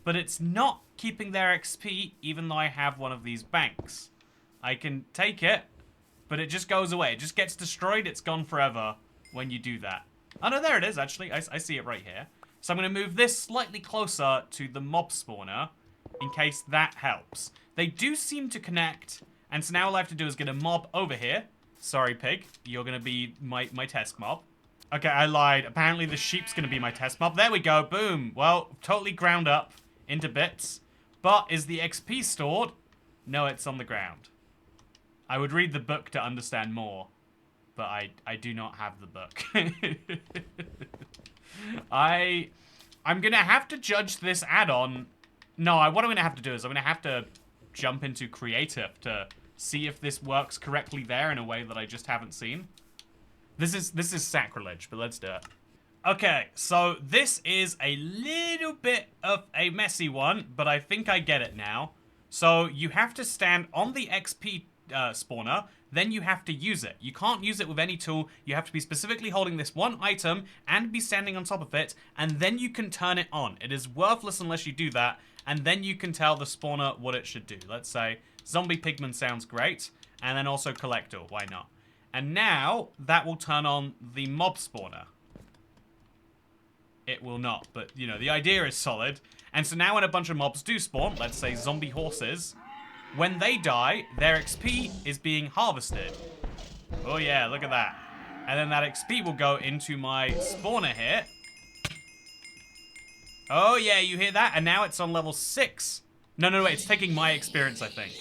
but it's not keeping their XP, even though I have one of these banks. I can take it, but it just goes away. It just gets destroyed. It's gone forever when you do that. Oh no, there it is, actually. I see it right here. So I'm going to move this slightly closer to the mob spawner in case that helps. They do seem to connect, and so now all I have to do is get a mob over here. Sorry, pig. You're gonna be my test mob. Okay, I lied. Apparently the sheep's gonna be my test mob. There we go. Boom. Well, totally ground up into bits. But is the XP stored? No, it's on the ground. I would read the book to understand more, but I do not have the book. I'm gonna have to judge this add-on. No, what I'm gonna have to do is I'm gonna have to jump into creative to see if this works correctly there in a way that I just haven't seen. This is sacrilege, but let's do it. Okay, so this is a little bit of a messy one, but I think I get it now. So you have to stand on the XP spawner, then you have to use it. You can't use it with any tool. You have to be specifically holding this one item and be standing on top of it, and then you can turn it on. It is worthless unless you do that, and then you can tell the spawner what it should do. Let's say zombie pigman sounds great, and then also collector, why not? And now that will turn on the mob spawner. It will not, but you know, the idea is solid. And so now when a bunch of mobs do spawn, let's say zombie horses, when they die, their XP is being harvested. Oh yeah, look at that. And then that XP will go into my spawner here. Oh yeah, you hear that? And now it's on level 6. No, wait, it's taking my experience, I think.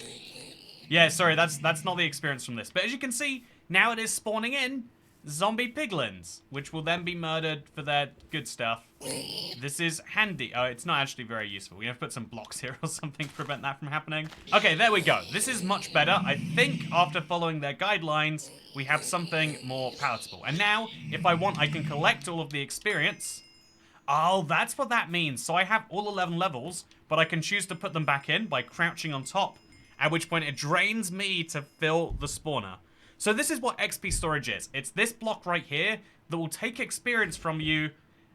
Yeah, sorry, that's not the experience from this. But as you can see, now it is spawning in zombie piglins, which will then be murdered for their good stuff. This is handy. Oh, it's not actually very useful. We have to put some blocks here or something to prevent that from happening. Okay, there we go. This is much better. I think after following their guidelines, we have something more palatable. And now, if I want, I can collect all of the experience. Oh, that's what that means. So I have all 11 levels, but I can choose to put them back in by crouching on top, at which point it drains me to fill the spawner. So this is what XP storage is. It's this block right here that will take experience from you,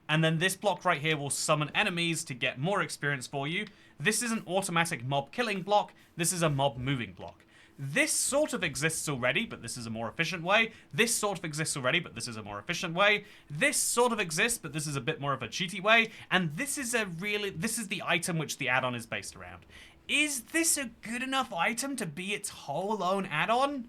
and then this block right here will summon enemies to get more experience for you. This is an automatic mob killing block. This is a mob moving block. This sort of exists already, but this is a more efficient way. This sort of exists already, but this is a more efficient way. This sort of exists, but this is a bit more of a cheaty way. And this is the item which the add-on is based around. Is this a good enough item to be its whole own add-on?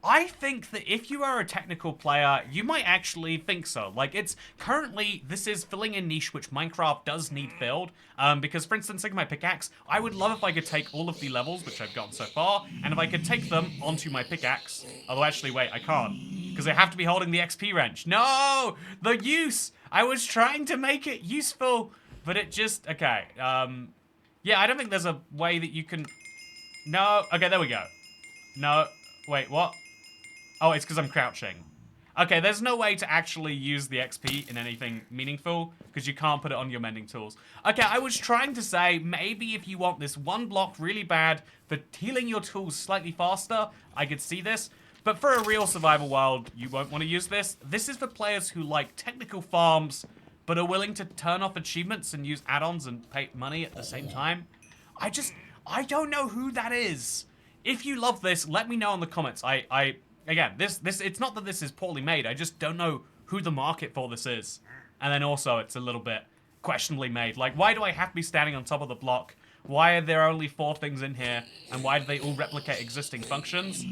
I think that if you are a technical player, you might actually think so. Like, it's currently, this is filling a niche which Minecraft does need filled. Because, for instance, like my pickaxe, I would love if I could take all of the levels, which I've gotten so far, and if I could take them onto my pickaxe. Although, actually, wait, I can't. Because I have to be holding the XP wrench. No! The use! I was trying to make it useful, but it just, okay. Yeah, I don't think there's a way that you can... No, okay, there we go. No, wait, what? Oh, it's because I'm crouching. Okay, there's no way to actually use the XP in anything meaningful, because you can't put it on your mending tools. Okay, I was trying to say, maybe if you want this one block really bad for healing your tools slightly faster, I could see this. But for a real survival world, you won't want to use this. This is for players who like technical farms, but are willing to turn off achievements and use add-ons and pay money at the same time. I don't know who that is. If you love this, let me know in the comments. Again, it's not that this is poorly made, I just don't know who the market for this is. And then also, it's a little bit questionably made. Like, why do I have to be standing on top of the block? Why are there only 4 things in here? And why do they all replicate existing functions?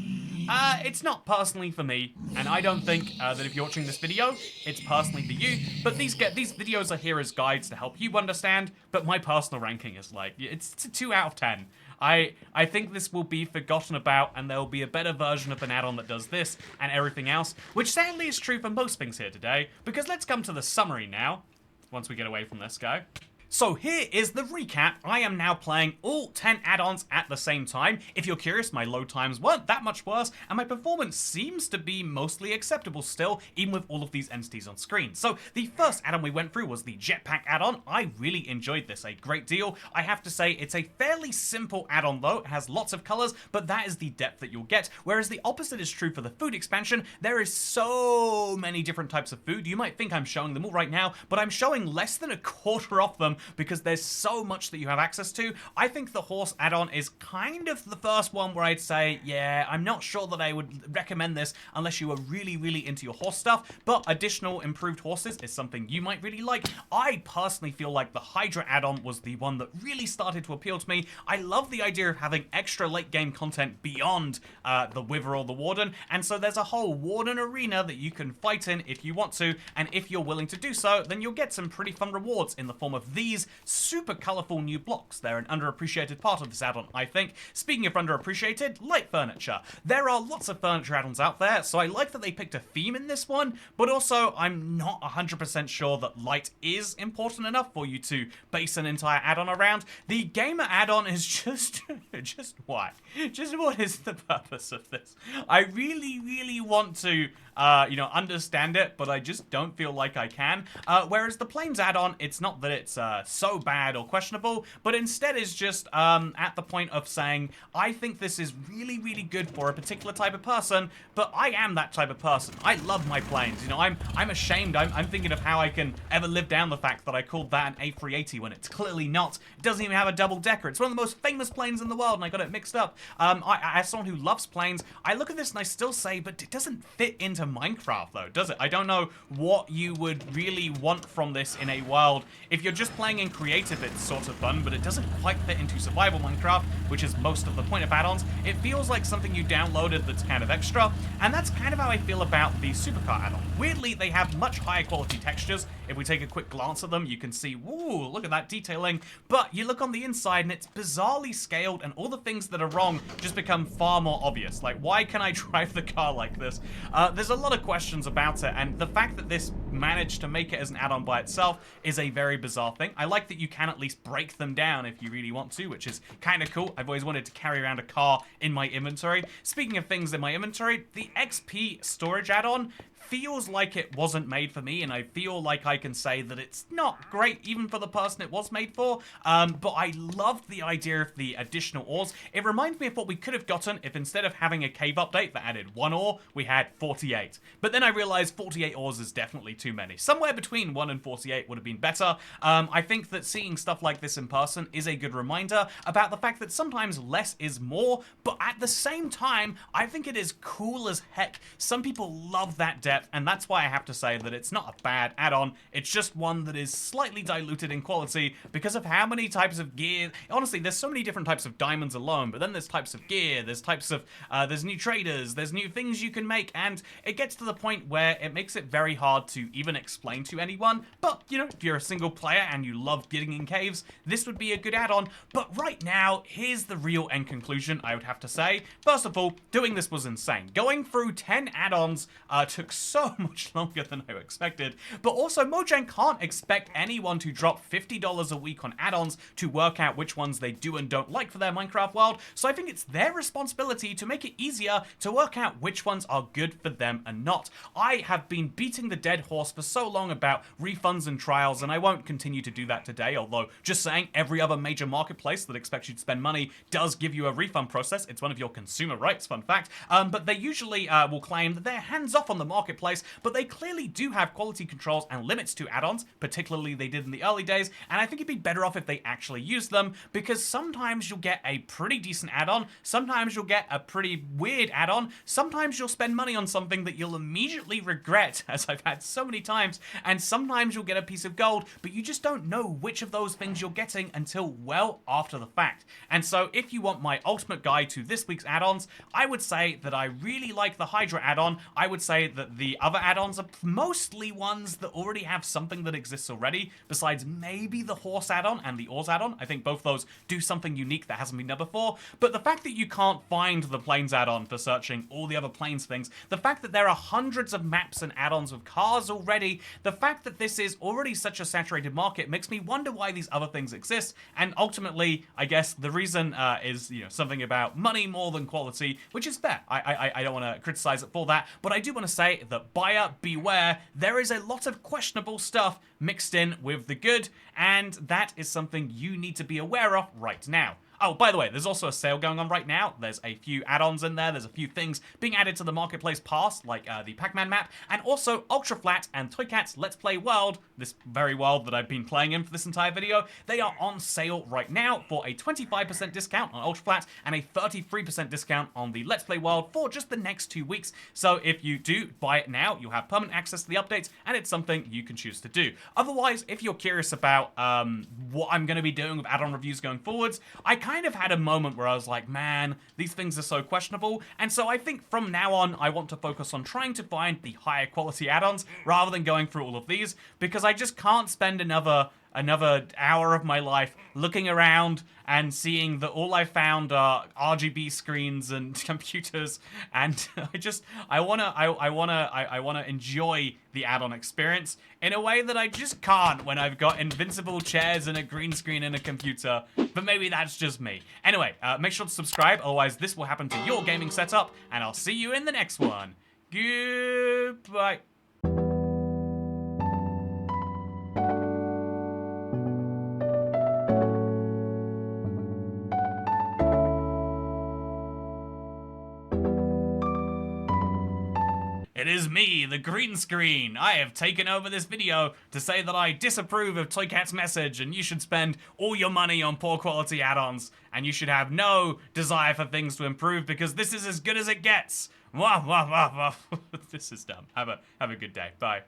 It's not personally for me, and I don't think that if you're watching this video, it's personally for you. But these videos are here as guides to help you understand, but my personal ranking is like, it's a 2 out of 10. I think this will be forgotten about, and there will be a better version of an add-on that does this and everything else, which sadly is true for most things here today, because let's come to the summary now, once we get away from this guy. So here is the recap. I am now playing all 10 add-ons at the same time. If you're curious, my load times weren't that much worse, and my performance seems to be mostly acceptable still, even with all of these entities on screen. So the first add-on we went through was the Jetpack add-on. I really enjoyed this a great deal. I have to say, it's a fairly simple add-on though. It has lots of colors, but that is the depth that you'll get. Whereas the opposite is true for the food expansion. There is so many different types of food. You might think I'm showing them all right now, but I'm showing less than a quarter of them because there's so much that you have access to. I think the horse add-on is kind of the first one where I'd say, yeah, I'm not sure that I would recommend this unless you are really, really into your horse stuff, but additional improved horses is something you might really like. I personally feel like the Hydra add-on was the one that really started to appeal to me. I love the idea of having extra late game content beyond the Wither or the Warden, and so there's a whole Warden arena that you can fight in if you want to, and if you're willing to do so, then you'll get some pretty fun rewards in the form of these super colourful new blocks. They're an underappreciated part of this add-on, I think. Speaking of underappreciated, light furniture. There are lots of furniture add-ons out there, so I like that they picked a theme in this one, but also I'm not 100% sure that light is important enough for you to base an entire add-on around. The gamer add-on is just why? Just what is the purpose of this? I really, really want to understand it, but I just don't feel like I can. Whereas the Plains add-on, it's not that it's so bad or questionable, but instead is just at the point of saying, I think this is really, really good for a particular type of person, but I am that type of person. I love my Plains. You know, I'm ashamed. I'm thinking of how I can ever live down the fact that I called that an A380 when it's clearly not. It doesn't even have a double decker. It's one of the most famous Plains in the world, and I got it mixed up. As someone who loves Plains, I look at this and I still say, but it doesn't fit into Minecraft though, does it? I don't know what you would really want from this in a world. If you're just playing in creative, it's sort of fun, but it doesn't quite fit into survival Minecraft, which is most of the point of add-ons. It feels like something you downloaded that's kind of extra, and that's kind of how I feel about the Supercar add-on. Weirdly, they have much higher quality textures. If we take a quick glance at them, you can see, woo, look at that detailing, but you look on the inside and it's bizarrely scaled, and all the things that are wrong just become far more obvious. Like, why can I drive the car like this? There's a lot of questions about it, and the fact that this managed to make it as an add-on by itself is a very bizarre thing. I like that you can at least break them down if you really want to, which is kind of cool. I've always wanted to carry around a car in my inventory. Speaking of things in my inventory, the XP storage add-on feels like it wasn't made for me, and I feel like I can say that it's not great even for the person it was made for, but I loved the idea of the additional ores. It reminds me of what we could have gotten if instead of having a cave update that added 1 ore, we had 48. But then I realized 48 ores is definitely too many. Somewhere between 1 and 48 would have been better. I think that seeing stuff like this in person is a good reminder about the fact that sometimes less is more, but at the same time, I think it is cool as heck. Some people love that depth, and that's why I have to say that it's not a bad add-on. It's just one that is slightly diluted in quality because of how many types of gear. Honestly, there's so many different types of diamonds alone, but then there's types of gear, there's types of, there's new traders, there's new things you can make, and it gets to the point where it makes it very hard to even explain to anyone. But, you know, if you're a single player and you love getting in caves, this would be a good add-on. But right now, here's the real end conclusion, I would have to say. First of all, doing this was insane. Going through 10 add-ons took so much longer than I expected, but also Mojang can't expect anyone to drop $50 a week on add-ons to work out which ones they do and don't like for their Minecraft world, so I think it's their responsibility to make it easier to work out which ones are good for them and not. I have been beating the dead horse for so long about refunds and trials, and I won't continue to do that today, although just saying every other major marketplace that expects you to spend money does give you a refund process. It's one of your consumer rights, fun fact, but they usually will claim that they're hands-off on the marketplace, but they clearly do have quality controls and limits to add-ons, particularly they did in the early days, and I think it'd be better off if they actually used them, because sometimes you'll get a pretty decent add-on, sometimes you'll get a pretty weird add-on, sometimes you'll spend money on something that you'll immediately regret, as I've had so many times, and sometimes you'll get a piece of gold, but you just don't know which of those things you're getting until well after the fact. And so if you want my ultimate guide to this week's add-ons, I would say that I really like the Hydra add-on. I would say that the other add-ons are mostly ones that already have something that exists already, besides maybe the horse add-on and the ores add-on. I think both those do something unique that hasn't been done before, but the fact that you can't find the Plains add-on for searching all the other Plains things, the fact that there are hundreds of maps and add-ons with cars already, the fact that this is already such a saturated market makes me wonder why these other things exist, and ultimately, I guess the reason is, you know, something about money more than quality, which is fair. I don't want to criticize it for that, but I do want to say that buyer beware, there is a lot of questionable stuff mixed in with the good, and that is something you need to be aware of right now. Oh, by the way, there's also a sale going on right now. There's a few add-ons in there. There's a few things being added to the Marketplace Pass, like the Pac-Man map, and also Ultra Flat and Toy Cat's Let's Play World, this very world that I've been playing in for this entire video. They are on sale right now for a 25% discount on Ultra Flat and a 33% discount on the Let's Play World for just the next 2 weeks. So if you do buy it now, you'll have permanent access to the updates, and it's something you can choose to do. Otherwise, if you're curious about what I'm going to be doing with add-on reviews going forwards, I kind of had a moment where I was like, man, these things are so questionable, and so I think from now on, I want to focus on trying to find the higher quality add-ons rather than going through all of these, because I just can't spend another hour of my life looking around and seeing that all I found are RGB screens and computers, and I wanna enjoy the add-on experience in a way that I just can't when I've got invincible chairs and a green screen and a computer. But maybe that's just me. Anyway, make sure to subscribe, otherwise this will happen to your gaming setup, and I'll see you in the next one. Goodbye. It is me, the green screen. I have taken over this video to say that I disapprove of Toy Cat's message, and you should spend all your money on poor quality add-ons, and you should have no desire for things to improve because this is as good as it gets. Wah, wah, wah, wah. This is dumb. Have a good day. Bye.